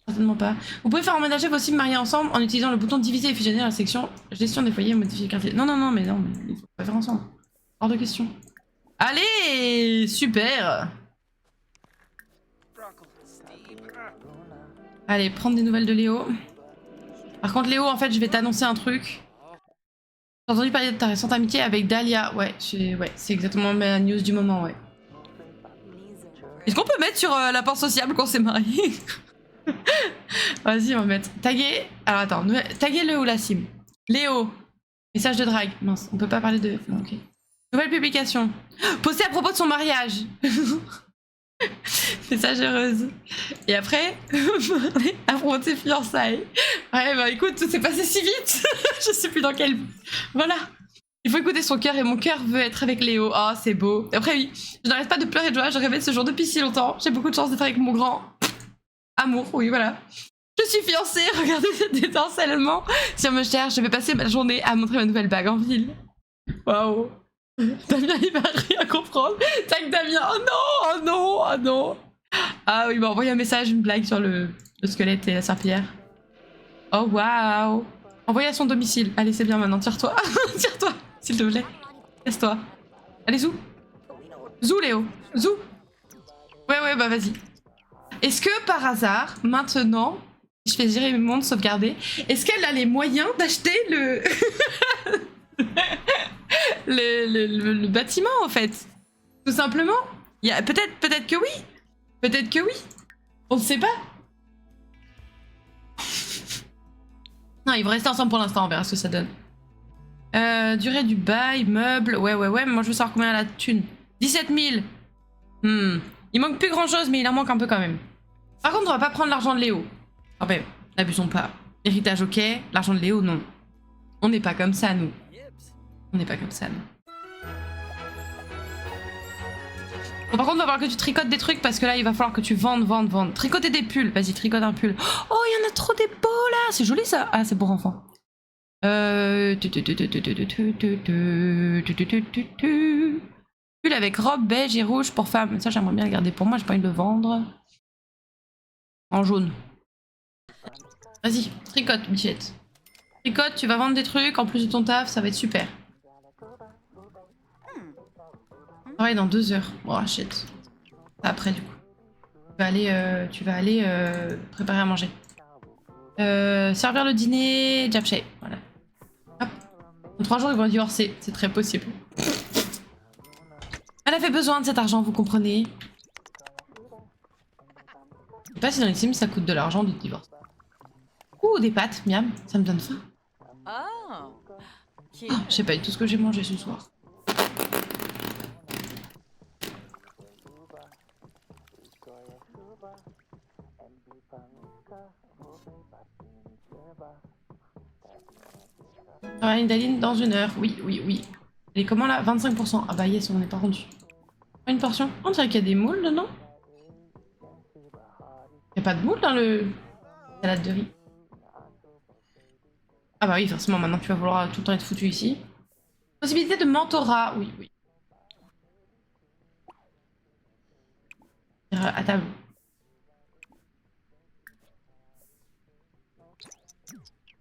Certainement pas. Vous pouvez faire emménager vos sims mariés ensemble en utilisant le bouton diviser et fusionner dans la section gestion des foyers et modifier le quartier. Non, mais il faut pas faire ensemble. Hors de question. Allez, super. Allez, prendre des nouvelles de Léo. Par contre, Léo, en fait, je vais t'annoncer un truc. J'ai entendu parler de ta récente amitié avec Dahlia. Ouais, c'est exactement ma news du moment, ouais. Est-ce qu'on peut mettre sur l'apport sociable qu'on s'est marié? Vas-y, on va mettre. Taguer. Alors attends, taguer le ou la sim. Léo. Message de drague. Mince, on peut pas parler de. Non, ok. Nouvelle publication. Postée à propos de son mariage. Message heureuse. Et après, à propos de ses fiançailles. Ouais, bah écoute, tout s'est passé si vite. Je sais plus dans quel. Voilà. Il faut écouter son cœur et mon cœur veut être avec Léo. Ah, c'est beau. Après, oui, je n'arrête pas de pleurer de joie. Je rêvais de ce jour depuis si longtemps. J'ai beaucoup de chance d'être avec mon grand amour. Oui, voilà. Je suis fiancée. Regardez cet étincellement. Si on me cherche, je vais passer ma journée à montrer ma nouvelle bague en ville. Waouh. Damien, il va rien comprendre. Tac, Damien. Oh non, oh non, oh non. Ah oui, il m'a envoyé un message, une blague sur le squelette et la serpillière. Oh waouh. Envoyé à son domicile. Allez, c'est bien maintenant. Tire-toi. Tire-toi, s'il te plaît. Laisse-toi. Allez, zou. Zou, Léo. Zou. Ouais, bah vas-y. Est-ce que par hasard, maintenant, je fais gérer mes mondes sauvegardés, est-ce qu'elle a les moyens d'acheter le... le bâtiment, en fait? Tout simplement. Il y a peut-être que oui. Peut-être que oui. On ne sait pas. Non, ils vont rester ensemble pour l'instant, on verra ce que ça donne. Durée du bail, meubles, ouais, mais moi je veux savoir combien la thune. 17 000. Il manque plus grand chose, mais il en manque un peu quand même. Par contre, on va pas prendre l'argent de Léo. Quand même, n'abusons pas. Héritage, ok. L'argent de Léo, non. On n'est pas comme ça, nous. On n'est pas comme ça, nous. Bon, par contre, il va falloir que tu tricotes des trucs parce que là, il va falloir que tu vendes. Tricoter des pulls. Vas-y, tricote un pull. Oh, il y en a trop des beaux là. C'est joli ça. Ah, c'est pour enfants. Pull avec robe beige et rouge pour femmes. Ça, j'aimerais bien le garder pour moi. J'ai pas envie de le vendre. En jaune. Vas-y, tricote, bichette. Tricote, tu vas vendre des trucs en plus de ton taf. Ça va être super. Ouais, dans 2 heures. Oh, shit. Après, du coup. Tu vas aller préparer à manger. Servir le dîner, Japshay. Voilà. Hop. Dans 3 jours, ils vont divorcer. C'est très possible. Elle avait besoin de cet argent, vous comprenez? Je sais pas si dans les Sims, ça coûte de l'argent de divorce. Ouh, des pâtes, miam. Ça me donne faim. Oh, je sais pas du tout ce que j'ai mangé ce soir. Une daline dans 1 heure. Oui. Et comment là? 25%. Ah bah yes, on n'est pas rendu. Une portion. On dirait qu'il y a des moules dedans. Il n'y a pas de moules dans le salade de riz. Ah bah oui, forcément, maintenant tu vas vouloir tout le temps être foutu ici. Possibilité de mentorat, oui, oui. À table.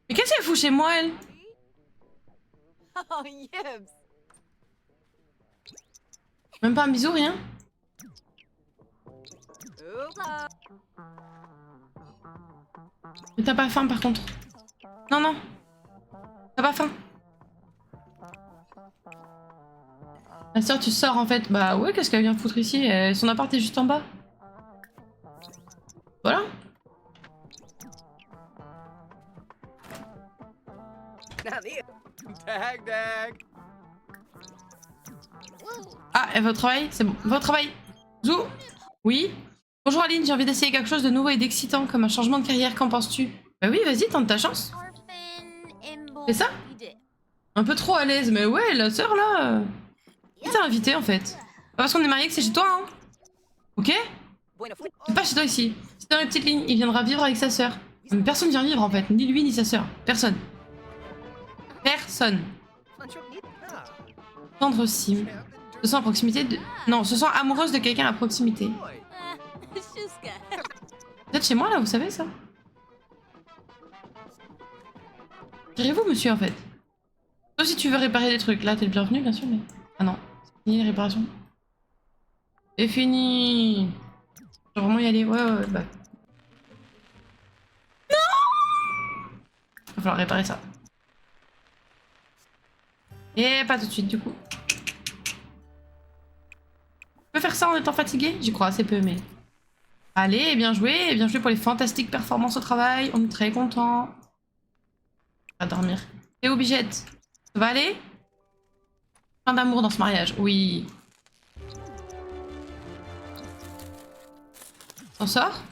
Mais qu'est-ce qu'elle fout chez moi, elle? Oh, yibs. Même pas un bisou, rien? Oops. Mais t'as pas faim, par contre. Non, non. T'as pas faim. La sœur, tu sors, en fait. Bah ouais, qu'est-ce qu'elle vient foutre ici? Son appart est juste en bas. Voilà. Dag, dag. Ah, et votre travail? C'est bon. Votre travail? Zou? Oui? Bonjour Aline, j'ai envie d'essayer quelque chose de nouveau et d'excitant, comme un changement de carrière, qu'en penses-tu? Bah oui, vas-y, tente ta chance. C'est ça? Un peu trop à l'aise, mais ouais, la sœur là... Qui t'a invité en fait? Pas parce qu'on est mariés que c'est chez toi, hein? Ok? C'est pas chez toi ici. C'est dans les petites lignes, il viendra vivre avec sa sœur. Mais personne vient vivre en fait, ni lui ni sa sœur. Personne. Personne. Tendre sim. Se sent à proximité de... Non, se sent amoureuse de quelqu'un à proximité. Vous êtes chez moi là, vous savez ça? Direz-vous monsieur en fait? Sauf si tu veux réparer des trucs. Là t'es le bienvenu bien sûr mais... Ah non, c'est fini les réparations. C'est fini. Je vais vraiment y aller, ouais, bah... Non! Il va falloir réparer ça. Et pas tout de suite du coup. Tu peux faire ça en étant fatigué? J'y crois assez peu mais... Allez, bien joué pour les fantastiques performances au travail, on est très contents. On va dormir. Et où Bichette? Ça va aller? Plein d'amour dans ce mariage, oui. T'en sors?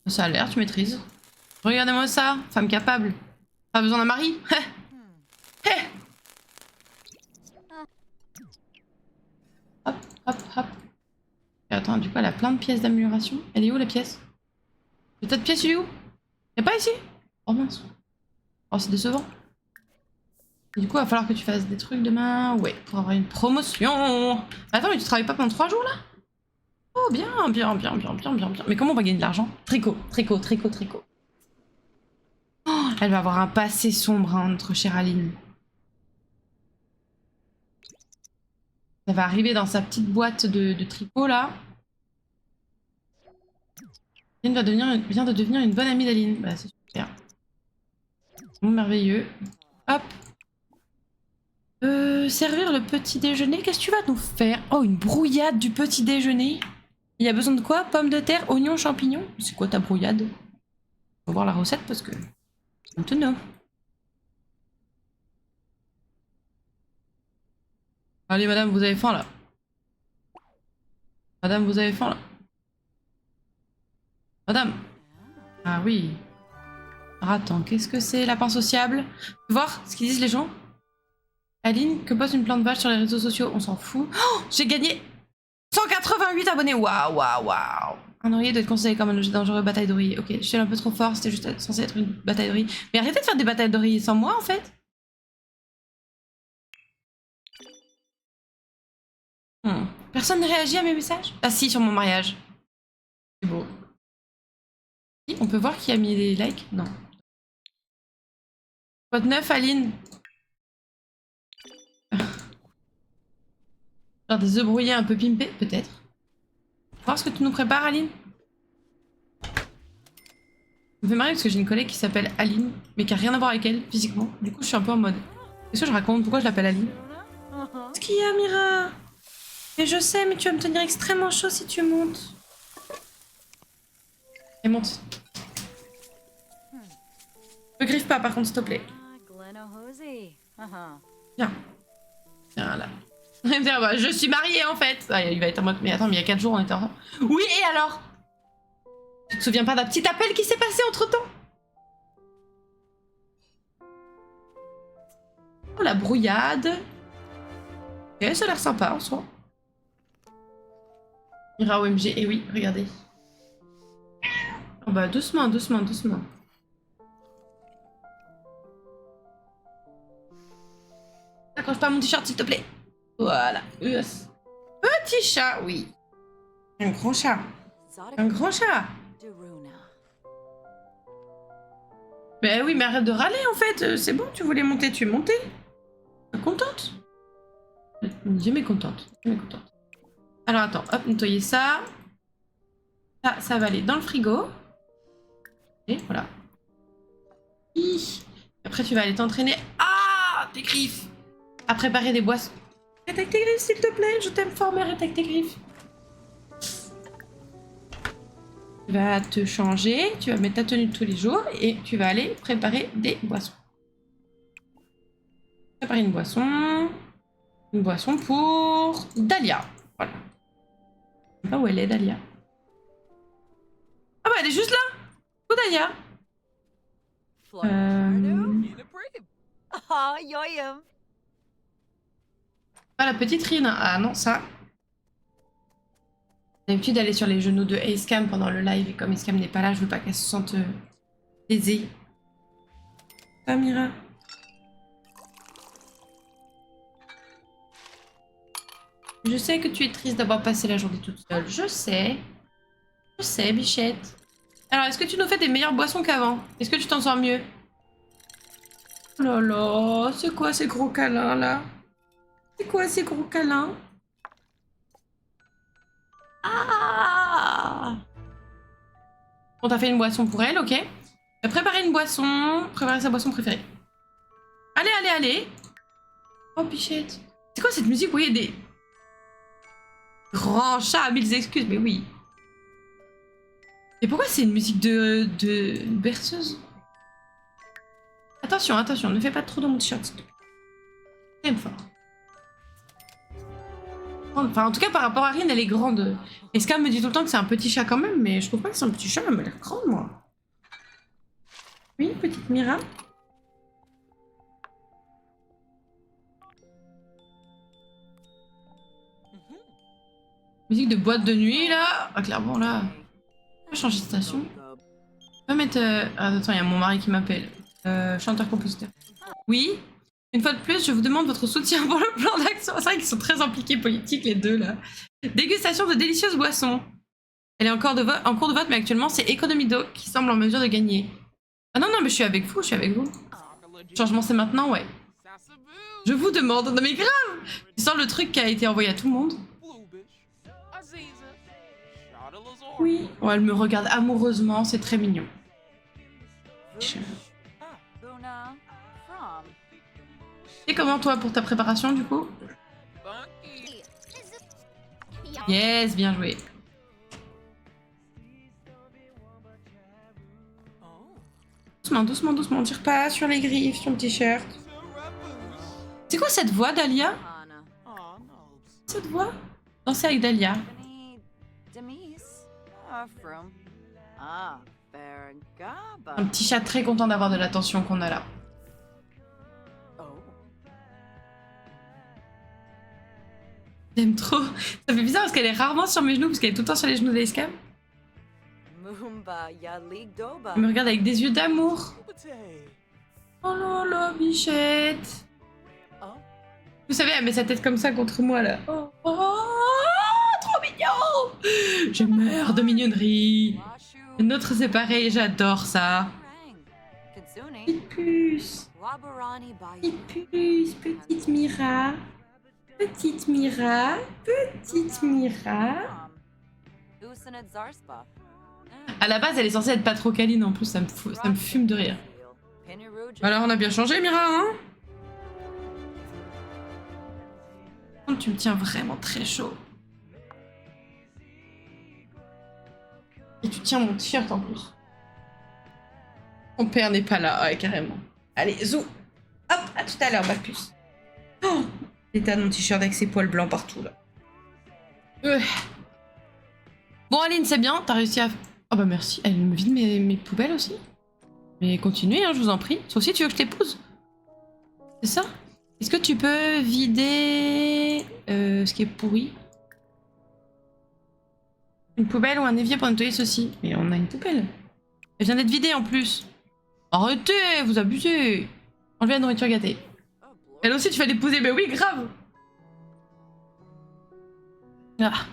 Ça a l'air, tu maîtrises. Regardez-moi ça, femme capable. Pas besoin d'un mari. Hop, hop, hop. Et attends, du coup, elle a plein de pièces d'amélioration. Elle est où la pièce? Le tas de pièces, il est où? Y'a pas ici? Oh mince. Oh, c'est décevant. Et du coup, il va falloir que tu fasses des trucs demain. Ouais, pour avoir une promotion. Attends, mais tu travailles pas pendant 3 jours là? Oh, bien. Mais comment on va gagner de l'argent? Tricot. Oh, elle va avoir un passé sombre, hein, notre chère Aline. Ça va arriver dans sa petite boîte de tricot là. Vient de devenir une bonne amie d'Aline. Bah, c'est super. Bon, merveilleux. Hop. Servir le petit déjeuner. Qu'est-ce que tu vas nous faire? Oh, une brouillade du petit déjeuner. Il y a besoin de quoi? Pommes de terre, oignons, champignons? C'est quoi ta brouillade? Faut voir la recette parce que... Maintenant. Allez, madame, vous avez faim là. Madame, vous avez faim là. Madame. Ah oui. Alors, attends, qu'est-ce que c'est? Lapin sociable. Tu veux voir ce qu'ils disent les gens? Aline, que poste une plante vache sur les réseaux sociaux? On s'en fout. Oh, j'ai gagné 188 abonnés. Waouh. Un oreiller doit être considéré comme un objet dangereux. Bataille d'oreiller. Ok, je suis un peu trop fort. C'était juste censé être une bataille d'oreiller. Mais arrêtez de faire des batailles d'oreiller sans moi en fait. Personne ne réagit à mes messages? Ah si, sur mon mariage. C'est beau. On peut voir qui a mis des likes? Non. Code 9, Aline. Genre des œufs brouillés un peu pimpés, peut-être. Voir ce que tu nous prépares, Aline. Ça me fait marrer parce que j'ai une collègue qui s'appelle Aline, mais qui a rien à voir avec elle, physiquement. Du coup, je suis un peu en mode... Qu'est-ce que je raconte? Pourquoi je l'appelle Aline? Qu'est-ce qu'il y a, Mira? Mais je sais, mais tu vas me tenir extrêmement chaud si tu montes. Et monte. Ne griffe pas, par contre, s'il te plaît. Viens. Viens, là. Il va me dire, bah, je suis mariée, en fait. Ah, il va être en mode, mais attends, mais il y a 4 jours, on était ensemble. Oui, et alors? Tu te souviens pas d'un petit appel qui s'est passé entre-temps? Oh, la brouillade. Ok, ça a l'air sympa, en soi. Mira OMG, et oui, regardez. Oh bah doucement. accroche pas mon t-shirt s'il te plaît. Voilà. Yes. Petit chat, oui. Un grand chat. Un grand chat. Ben oui, mais arrête de râler en fait. C'est bon, tu voulais monter, tu es montée. T'es contente? Je suis contente. Alors attends, hop, nettoyer ça. Ça va aller dans le frigo. Et voilà. Après, tu vas aller t'entraîner. Ah, tes griffes. À préparer des boissons. Arrête avec tes griffes, s'il te plaît. Je t'aime fort, mais arrête avec tes griffes. Tu vas te changer. Tu vas mettre ta tenue de tous les jours. Et tu vas aller préparer des boissons. Préparer une boisson. Une boisson pour Dahlia. Voilà. Je sais pas où elle est, Dahlia. Ah bah, elle est juste là. Où Dahlia? Oh, yoyum. Ah, la petite Rina. Ah non, ça. J'ai l'habitude d'aller sur les genoux de Acecam pendant le live. Et comme Acecam n'est pas là, je veux pas qu'elle se sente lésée. Ah, Mira. Je sais que tu es triste d'avoir passé la journée toute seule. Je sais. Je sais, bichette. Alors, est-ce que tu nous fais des meilleures boissons qu'avant? Est-ce que tu t'en sors mieux? Oh là là, c'est quoi ces gros câlins là? C'est quoi ces gros câlins? Ah! On t'a fait une boisson pour elle, ok? Préparer une boisson, préparer sa boisson préférée. Allez, allez, allez! Oh, bichette. C'est quoi cette musique? Vous voyez des grands chats, mille excuses, mais oui. Et pourquoi c'est une musique de berceuse? Attention, attention, ne fais pas trop dans mon t-shirt. J'aime fort. Enfin, en tout cas, par rapport à Rin, elle est grande. Et Scam me dit tout le temps que c'est un petit chat quand même, mais je trouve pas que c'est un petit chat, elle m'a l'air grande, moi. Oui, petite Mira. Musique de boîte de nuit, là. Ah, clairement, là. On va changer de station. On va mettre... attends, il y a mon mari qui m'appelle. Chanteur-compositeur. Oui. Une fois de plus, je vous demande votre soutien pour le plan d'action. C'est vrai qu'ils sont très impliqués politiques, les deux, là. Dégustation de délicieuses boissons. Elle est encore en cours de vote, mais actuellement, c'est Économie d'eau qui semble en mesure de gagner. Ah non, non, mais je suis avec vous, je suis avec vous. Changement, c'est maintenant, ouais. Je vous demande... Non, mais grave! Tu sens le truc qui a été envoyé à tout le monde? Oui. Oh, elle me regarde amoureusement, c'est très mignon. Et comment toi pour ta préparation du coup? Yes, bien joué. Doucement, doucement, doucement, tire pas sur les griffes, sur le t-shirt. C'est quoi cette voix, Dahlia? Cette voix? Danser avec Dahlia. Un petit chat très content d'avoir de l'attention qu'on a là. J'aime trop. Ça fait bizarre parce qu'elle est rarement sur mes genoux parce qu'elle est tout le temps sur les genoux d'Acecam. Elle me regarde avec des yeux d'amour. Oh là là, bichette. Vous savez, elle met sa tête comme ça contre moi là. Oh, trop mignon. Je meurs de mignonnerie. Notre séparé, j'adore ça. Petite puce. Petite puce, petite Mira. Petite Mira, petite Mira. À la base, elle est censée être pas trop câline en plus, ça me fume de rire. Alors, on a bien changé, Mira, hein? Tu me tiens vraiment très chaud. Et tu tiens mon t-shirt en plus. Mon père n'est pas là, ouais, carrément. Allez, zou. Hop, à tout à l'heure, ma puce. Oh, l'état de mon t-shirt avec ses poils blancs partout, là. Bon, Aline, c'est bien, t'as réussi à... Oh bah merci, elle me vide mes poubelles aussi. Mais continuez, hein, je vous en prie. Toi aussi, tu veux que je t'épouse? C'est ça? Est-ce que tu peux vider ce qui est pourri? Une poubelle ou un évier pour nettoyer ceci? Mais on a une poubelle. Elle vient d'être vidée en plus. Arrêtez, vous abusez. Enlevez la nourriture gâtée. Elle aussi, tu vas l'épouser, mais oui, grave. Ah.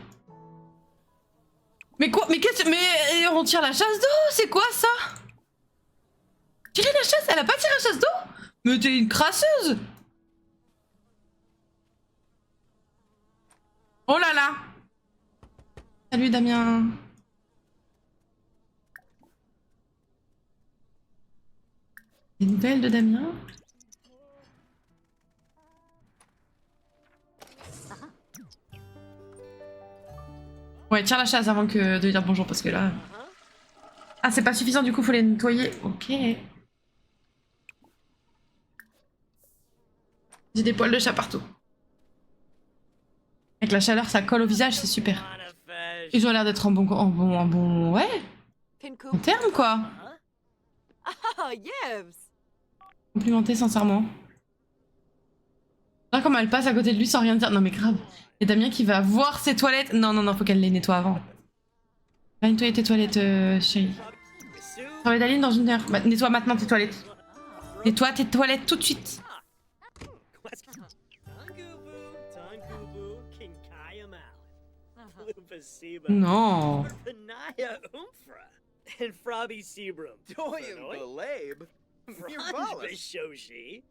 Mais quoi? Mais qu'est-ce? Mais on tire la chasse d'eau? C'est quoi ça? Tirer la chasse? Elle a pas tiré la chasse d'eau? Mais t'es une crasseuse! Oh là là! Salut Damien. Des nouvelles de Damien? Ouais, tire la chasse avant que de dire bonjour parce que là... Ah, c'est pas suffisant, du coup, faut les nettoyer. Ok. J'ai des poils de chat partout. Avec la chaleur, ça colle au visage, c'est super. Ils ont l'air d'être en bon... Ouais, en terme, quoi. Oh, yes. Complimenté, sincèrement. Là, comme elle passe à côté de lui sans rien dire. Non, mais grave. Et Damien qui va voir ses toilettes. Non, non, non, faut qu'elle les nettoie avant. Va nettoyer tes toilettes, chérie. Travaille d'Aline dans une heure. Bah, nettoie maintenant tes toilettes. Nettoie tes toilettes tout de suite. Non. And Frobby Sebrum. Doyen Balabe? Mirvalis? Shoshi.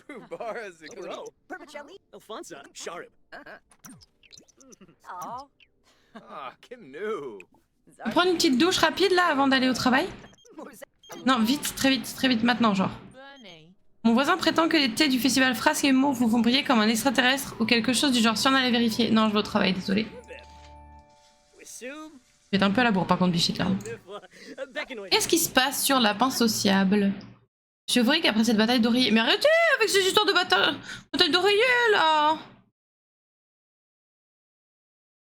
Pubara Zikli. Vermicelli? Alfonso. Sharib. Oh. Ah, Kim Nu. On prend une petite douche rapide là avant d'aller au travail? Non, vite, très vite maintenant, genre. Mon voisin prétend que les thés du festival Frasque et Mo vous font briller comme un extraterrestre ou quelque chose du genre. Si on allait vérifier. Non, je vais au travail, désolé. Je vais être un peu à la bourre par contre, Bichette là. Qu'est-ce qui se passe sur Lapin Sociable? Je suis qu'après cette bataille d'oreiller. Mais arrêtez avec ces histoires de bataille d'oreiller là!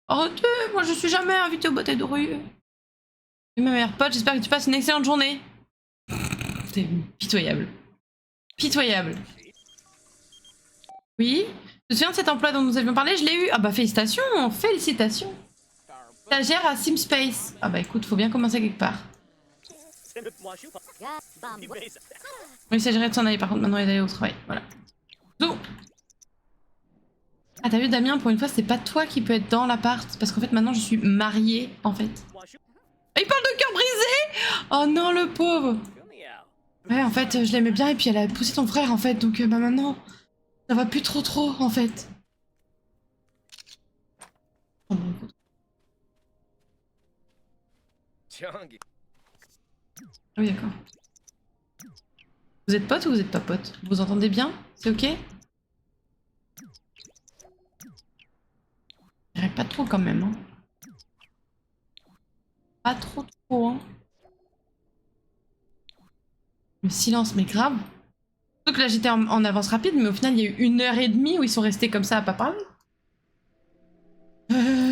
Arrêtez, moi je suis jamais invitée aux batailles d'oreiller. Et ma meilleure pote, j'espère que tu passes une excellente journée. C'est pitoyable. Pitoyable. Oui? Tu te souviens de cet emploi dont nous avions parlé? Je l'ai eu. Ah bah félicitations, félicitations. Stagiaire à SimSpace. Ah bah écoute, faut bien commencer quelque part. Oui, il s'agirait de s'en aller par contre maintenant et d'aller au travail. Voilà. Zou. Ah t'as vu Damien, pour une fois c'est pas toi qui peux être dans l'appart. Parce qu'en fait maintenant je suis mariée en fait. Ah, il parle de cœur brisé. Oh non le pauvre. Ouais en fait je l'aimais bien et puis elle a poussé ton frère en fait. Donc bah maintenant ça va plus trop en fait. Oh, bon. Chungy. Ah oui, d'accord. Vous êtes potes ou vous êtes pas potes? Vous vous entendez bien? C'est ok? Je dirais pas trop quand même. Hein. Pas trop hein. Le silence, mais grave. Surtout que là j'étais en avance rapide, mais au final il y a eu 1h30 où ils sont restés comme ça à pas parler.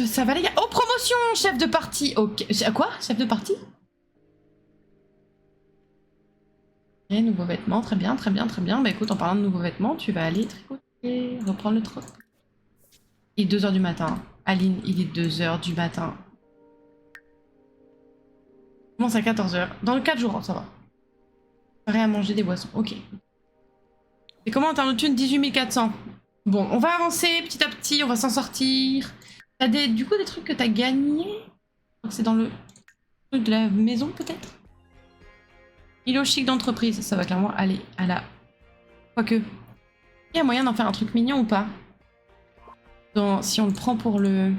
Ça va les gars. Oh, promotion, chef de parti. Ok. Quoi? Chef de parti? Et nouveaux vêtements, très bien. Bah écoute, en parlant de nouveaux vêtements, tu vas aller tricoter, reprendre le troc. Il est 2h du matin. Aline, il est 2h du matin. Commence à 14h. Dans le 4 jours, ça va. Préparer à manger des boissons, ok. Et comment en termes de thunes? 18 400. Bon, on va avancer petit à petit, on va s'en sortir. T'as du coup des trucs que t'as gagnés? C'est dans le truc de la maison peut-être? Îlot chic d'entreprise, ça va clairement aller à la... Quoique. Il y a moyen d'en faire un truc mignon ou pas? Si on le prend pour le...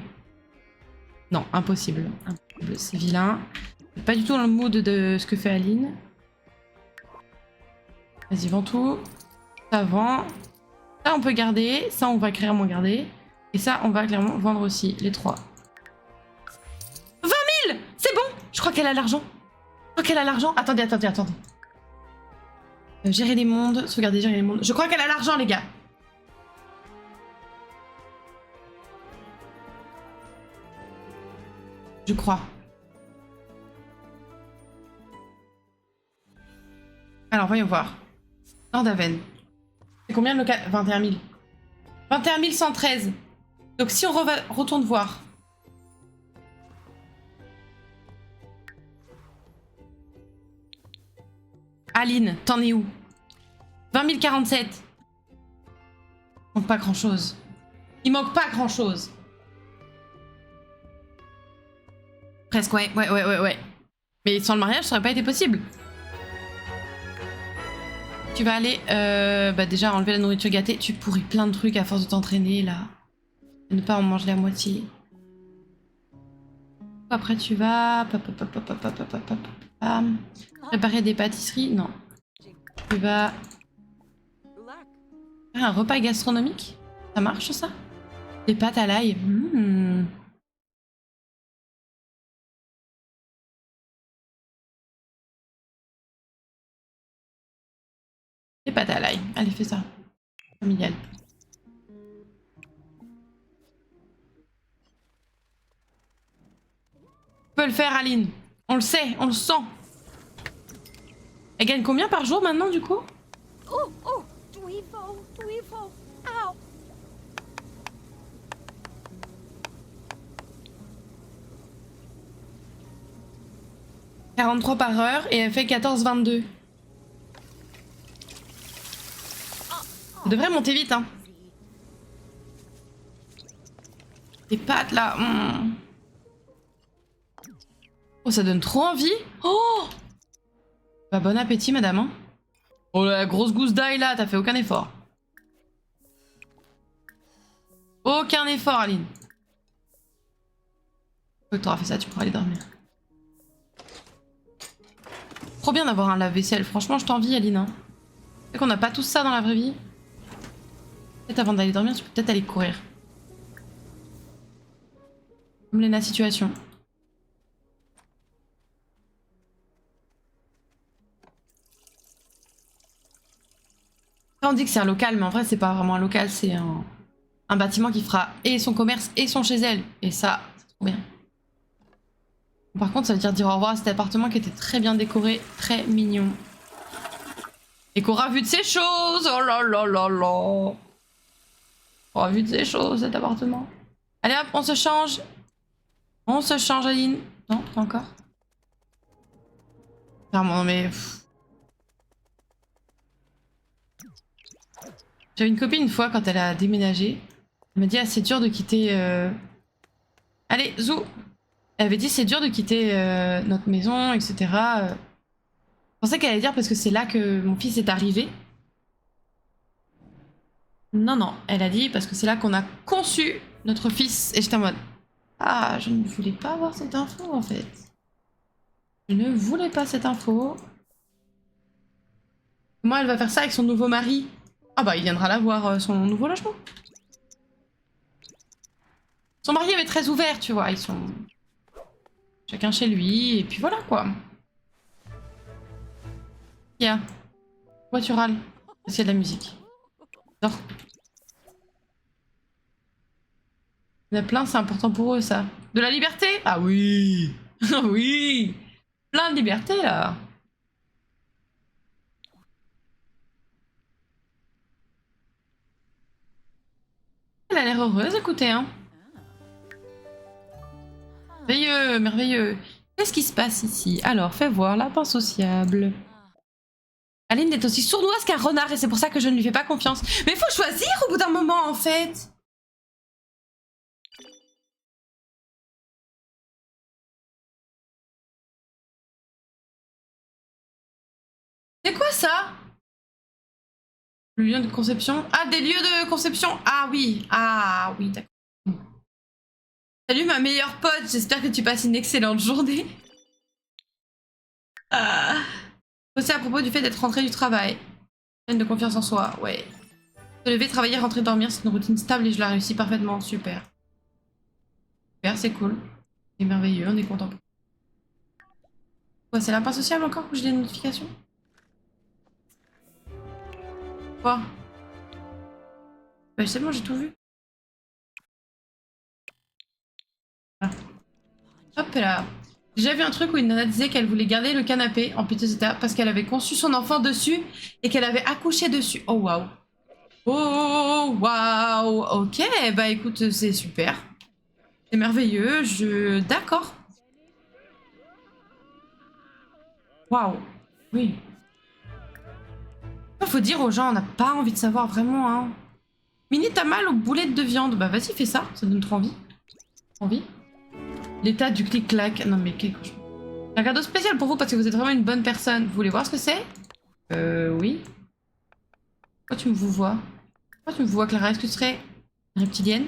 Non, impossible. Impossible. C'est vilain. C'est pas du tout dans le mood de ce que fait Aline. Vas-y, vends tout. Ça vend. Ça, on peut garder. Ça, on va clairement garder. Et ça, on va clairement vendre aussi, les 3. 20 000! C'est bon! Je crois qu'elle a l'argent. Je crois qu'elle a l'argent. Attendez. Gérer les mondes. Sauvegarder, gérer les mondes. Je crois qu'elle a l'argent, les gars. Je crois. Alors, voyons voir. Nordaven. C'est combien le local? 21 000. 21 113. Donc si on retourne voir. Aline, t'en es où? 20 047. manque pas grand-chose. Il manque pas grand-chose. Presque, ouais. Mais sans le mariage, ça aurait pas été possible. Tu vas aller, bah déjà enlever la nourriture gâtée. Tu pourris plein de trucs à force de t'entraîner là. Et ne pas en manger la moitié. Après tu vas... préparer des pâtisseries. Non. Tu vas... faire un repas gastronomique. Ça marche ça? Des pâtes à l'ail. Des pâtes à l'ail. Allez, fais ça. Familial. Tu peux le faire, Aline. On le sait, on le sent. Elle gagne combien par jour maintenant, du coup? Oh, oh, Dweefo, Dweefo, ow. « 43 par heure et elle fait 14,22. Ça devrait monter vite, hein. Les pâtes, là. Oh, ça donne trop envie. Oh bah, bon appétit, madame. Hein. Oh, la grosse gousse d'ail, là, t'as fait aucun effort. Aucun effort, Aline. Une fois que t'auras fait ça, tu pourras aller dormir. Trop bien d'avoir un lave-vaisselle. Franchement, je t'envie, Aline. Hein. Tu sais qu'on n'a pas tous ça dans la vraie vie. Peut-être avant d'aller dormir, tu peux peut-être aller courir. Comme Lena situation. On dit que c'est un local, mais en vrai, c'est pas vraiment un local, c'est un bâtiment qui fera et son commerce et son chez elle. Et ça, c'est trop bien. Par contre, ça veut dire au revoir à cet appartement qui était très bien décoré, très mignon. Et qu'on aura vu de ces choses. Oh là là là là. On aura vu de ces choses, cet appartement. Allez hop, on se change. On se change, Aline. Non, pas encore. Clairement, mais... J'avais une copine une fois, quand elle a déménagé. Elle m'a dit, ah, c'est dur de quitter... Allez, zou. Elle avait dit, c'est dur de quitter notre maison, etc. Je pensais qu'elle allait dire parce que c'est là que mon fils est arrivé. Non, non. Elle a dit parce que c'est là qu'on a conçu notre fils. Et j'étais en mode... Ah, je ne voulais pas avoir cette info, en fait. Je ne voulais pas cette info. Moi, elle va faire ça avec son nouveau mari. Ah bah, il viendra la voir, son nouveau logement. Son mari avait très ouvert, tu vois. Ils sont... chacun chez lui, et puis voilà, quoi. Tiens. Pourquoi tu râles? Parce qu'il y a de la musique. Dors. Il y en a plein, c'est important pour eux, ça. De la liberté? Ah oui. Oui. Plein de liberté, là. Elle a l'air heureuse, écoutez, hein. Merveilleux, merveilleux. Qu'est-ce qui se passe ici? Alors, fais voir, lapin sociable. Aline est aussi sournoise qu'un renard et c'est pour ça que je ne lui fais pas confiance. Mais il faut choisir au bout d'un moment, en fait. C'est quoi ça? Le lieu de conception. Ah, des lieux de conception. Ah oui, d'accord. Salut ma meilleure pote, j'espère que tu passes une excellente journée. Aussi à propos du fait d'être rentrée du travail. Pleine de confiance en soi, ouais. Se lever, travailler, rentrer, dormir, c'est une routine stable et je la réussis parfaitement, super. Super, c'est cool. C'est merveilleux, on est content. Quoi, c'est lapin sociable encore que j'ai des notifications? Quoi? Bah c'est bon, j'ai tout vu. Ah. Hop là. J'ai déjà vu un truc où une nana disait qu'elle voulait garder le canapé en piteux état parce qu'elle avait conçu son enfant dessus et qu'elle avait accouché dessus. Oh waouh. Oh waouh. Ok, bah écoute, c'est super. C'est merveilleux, D'accord. Waouh. Oui. Faut dire aux gens, on n'a pas envie de savoir vraiment, hein. Mini, t'as mal aux boulettes de viande. Bah vas-y, fais ça, ça donne trop envie. Envie. L'état du clic-clac. Non mais quel cochon. J'ai un cadeau spécial pour vous parce que vous êtes vraiment une bonne personne. Vous voulez voir ce que c'est? Oui. Pourquoi tu me vous vois? Pourquoi tu me vois, Clara? Est-ce que tu serais reptilienne?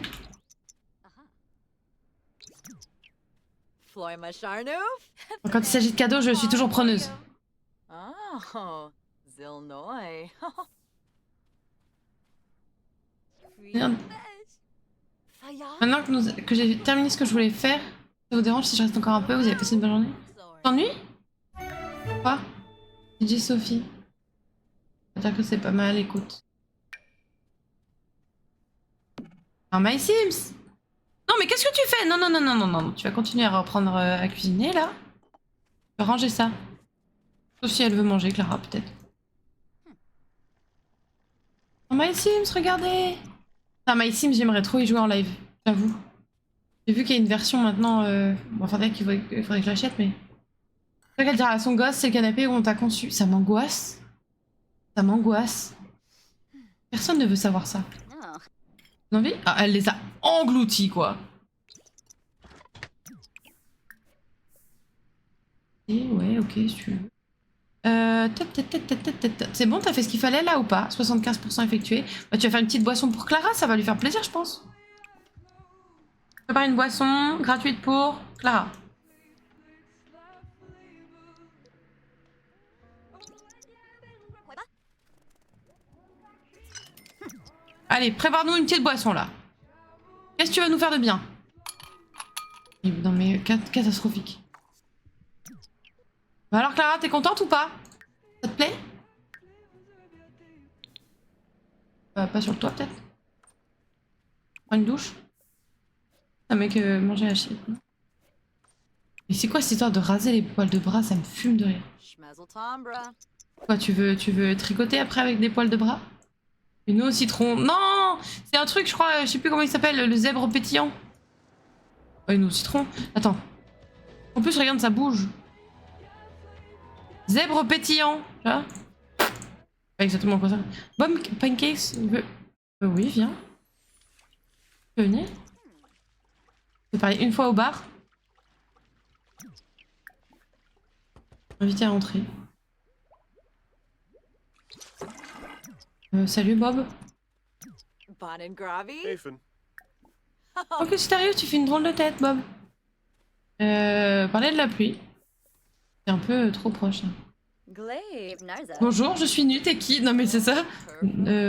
Floima Sharnouf? Quand il s'agit de cadeaux, je suis toujours preneuse. Oh, Zilnoy. Merde. Maintenant que j'ai terminé ce que je voulais faire, ça vous dérange si je reste encore un peu? Vous avez passé une bonne journée? T'ennuies? Quoi? DJ Sophie. On va dire que c'est pas mal, écoute. Ah, My Sims! Non, mais qu'est-ce que tu fais? Non, non, non, non, non, non. Tu vas continuer à reprendre à cuisiner, là. Tu vas ranger ça. Sauf si elle veut manger, Clara, peut-être. Oh, My Sims, regardez! Ah, My Sims, j'aimerais trop y jouer en live, j'avoue. J'ai vu qu'il y a une version maintenant... Bon, enfin, qu'il faudrait que je l'achète, mais... C'est ça qu'elle dira à son gosse, c'est le canapé où on t'a conçu. Ça m'angoisse. Ça m'angoisse. Personne ne veut savoir ça. Vous avez envie? Ah, elle les a engloutis, quoi. Et ouais, ok, si tu veux. C'est bon, t'as fait ce qu'il fallait là ou pas? 75% effectué. Bah, tu vas faire une petite boisson pour Clara, ça va lui faire plaisir, je pense. Prépare une boisson gratuite pour Clara. Allez, prépare-nous une petite boisson là. Qu'est-ce que tu vas nous faire de bien? Non mais catastrophique. Bah alors Clara, t'es contente ou pas? Ça te plaît? Pas sur le toit peut-être? Prends une douche? Un mec manger à chier. Mais c'est quoi cette histoire de raser les poils de bras? Ça me fume de rire. Quoi, tu veux tricoter après avec des poils de bras? Une eau au citron. Non! C'est un truc, je crois, je sais plus comment il s'appelle, le zèbre pétillant. Oh, une eau au citron. Attends. En plus, regarde, ça bouge. Zèbre pétillant. Tu vois? Pas exactement quoi ça. Bomb pancakes. Oui, viens. Tu peux venir? Je vais parler une fois au bar. Invité à rentrer. Salut Bob. Nathan. Oh, qu'est-ce qui t'arrive? Tu fais une drôle de tête, Bob. Parler de la pluie. C'est un peu trop proche. Bonjour, je suis nue, t'es qui? Non mais c'est ça.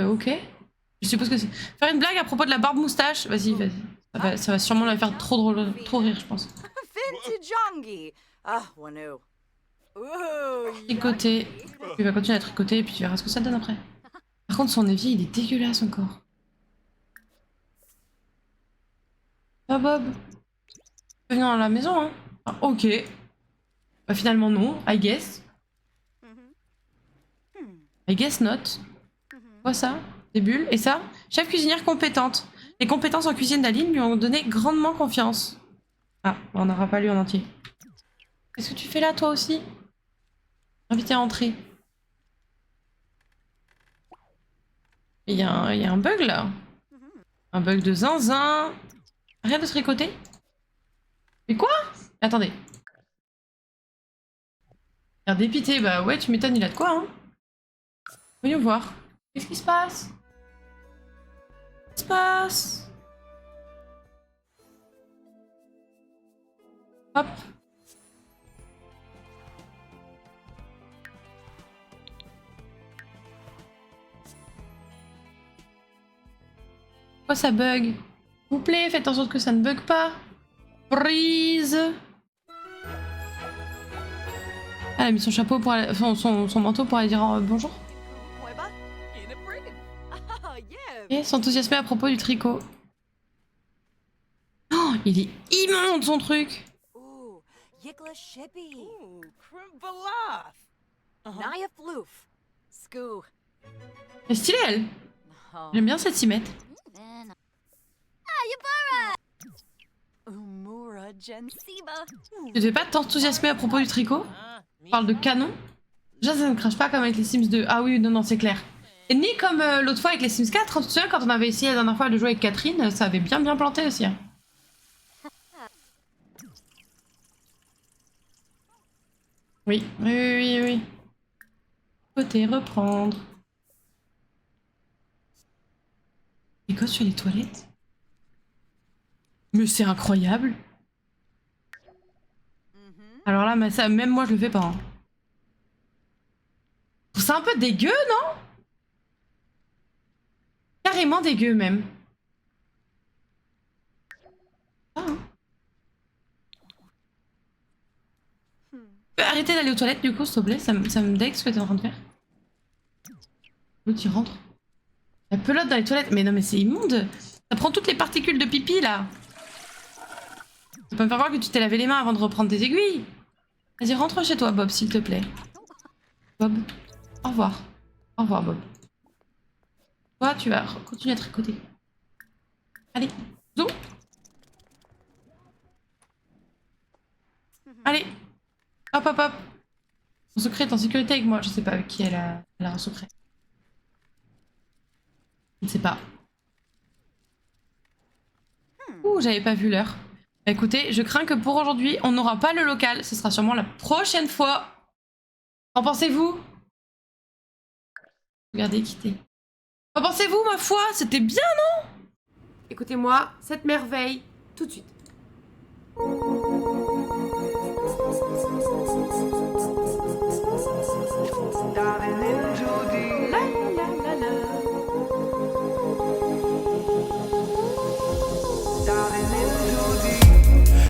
Ok. Je suppose que c'est... Faire une blague à propos de la barbe moustache? Vas-y, vas-y. Ça va sûrement la faire trop drôle, trop rire, je pense. Tricoter. Tu vas continuer à tricoter et puis tu verras ce que ça donne après. Par contre, son évier, il est dégueulasse encore. Ah Bob. Tu peux venir dans la maison, hein? Ah, ok. Bah finalement non, I guess. I guess not. Quoi ça? Des bulles. Et ça? Chef cuisinière compétente. Les compétences en cuisine d'Aline lui ont donné grandement confiance. Ah, on n'aura pas lu en entier. Qu'est-ce que tu fais là, toi aussi? Invité à entrer. Il y a un bug là. Un bug de zinzin. Rien de tricoter. Mais quoi? Attendez. L'air dépité, bah ouais, tu m'étonnes, il a de quoi, hein. Voyons voir. Qu'est-ce qui se passe? Qu'est-ce qui se passe? Hop. Pourquoi ça bug? S'il vous plaît, faites en sorte que ça ne bug pas. Prise. Elle a mis son chapeau pour aller... son manteau pour aller dire bonjour. Et s'enthousiasmer à propos du tricot. Oh, il est immonde son truc. Elle est stylée elle. J'aime bien cette cimette. Tu devais pas t'enthousiasmer à propos du tricot? On parle de canon. Déjà ça ne crache pas comme avec les Sims 2. Ah oui, non, non, c'est clair. Et ni comme l'autre fois avec les Sims 4, tu te souviens quand on avait essayé la dernière fois de jouer avec Catherine, ça avait bien planté aussi. Hein. Oui, oui, oui, oui. Côté reprendre. Et quoi sur les toilettes? Mais c'est incroyable. Alors là, mais ça, même moi je le fais pas. Hein. C'est un peu dégueu, non? Carrément dégueu même. Ah, hein. Arrêtez d'aller aux toilettes du coup, s'il te plaît, ça me dégue ce que t'es en train de faire. L'autre il rentre. La pelote dans les toilettes, mais non mais c'est immonde. Ça prend toutes les particules de pipi là. Tu peux me faire croire que tu t'es lavé les mains avant de reprendre tes aiguilles. Vas-y, rentre chez toi Bob, s'il te plaît. Bob, au revoir. Au revoir Bob. Toi, tu vas continuer à tricoter. Allez, zoom. Allez. Hop, hop, hop. Son secret est en sécurité avec moi. Je sais pas avec qui elle a un secret. Je ne sais pas. Ouh, j'avais pas vu l'heure. Bah, écoutez, je crains que pour aujourd'hui, on n'aura pas le local. Ce sera sûrement la prochaine fois. Qu'en pensez-vous? Regardez, quitter. Qu'en pensez-vous, ma foi? C'était bien, non? Écoutez-moi, cette merveille, tout de suite.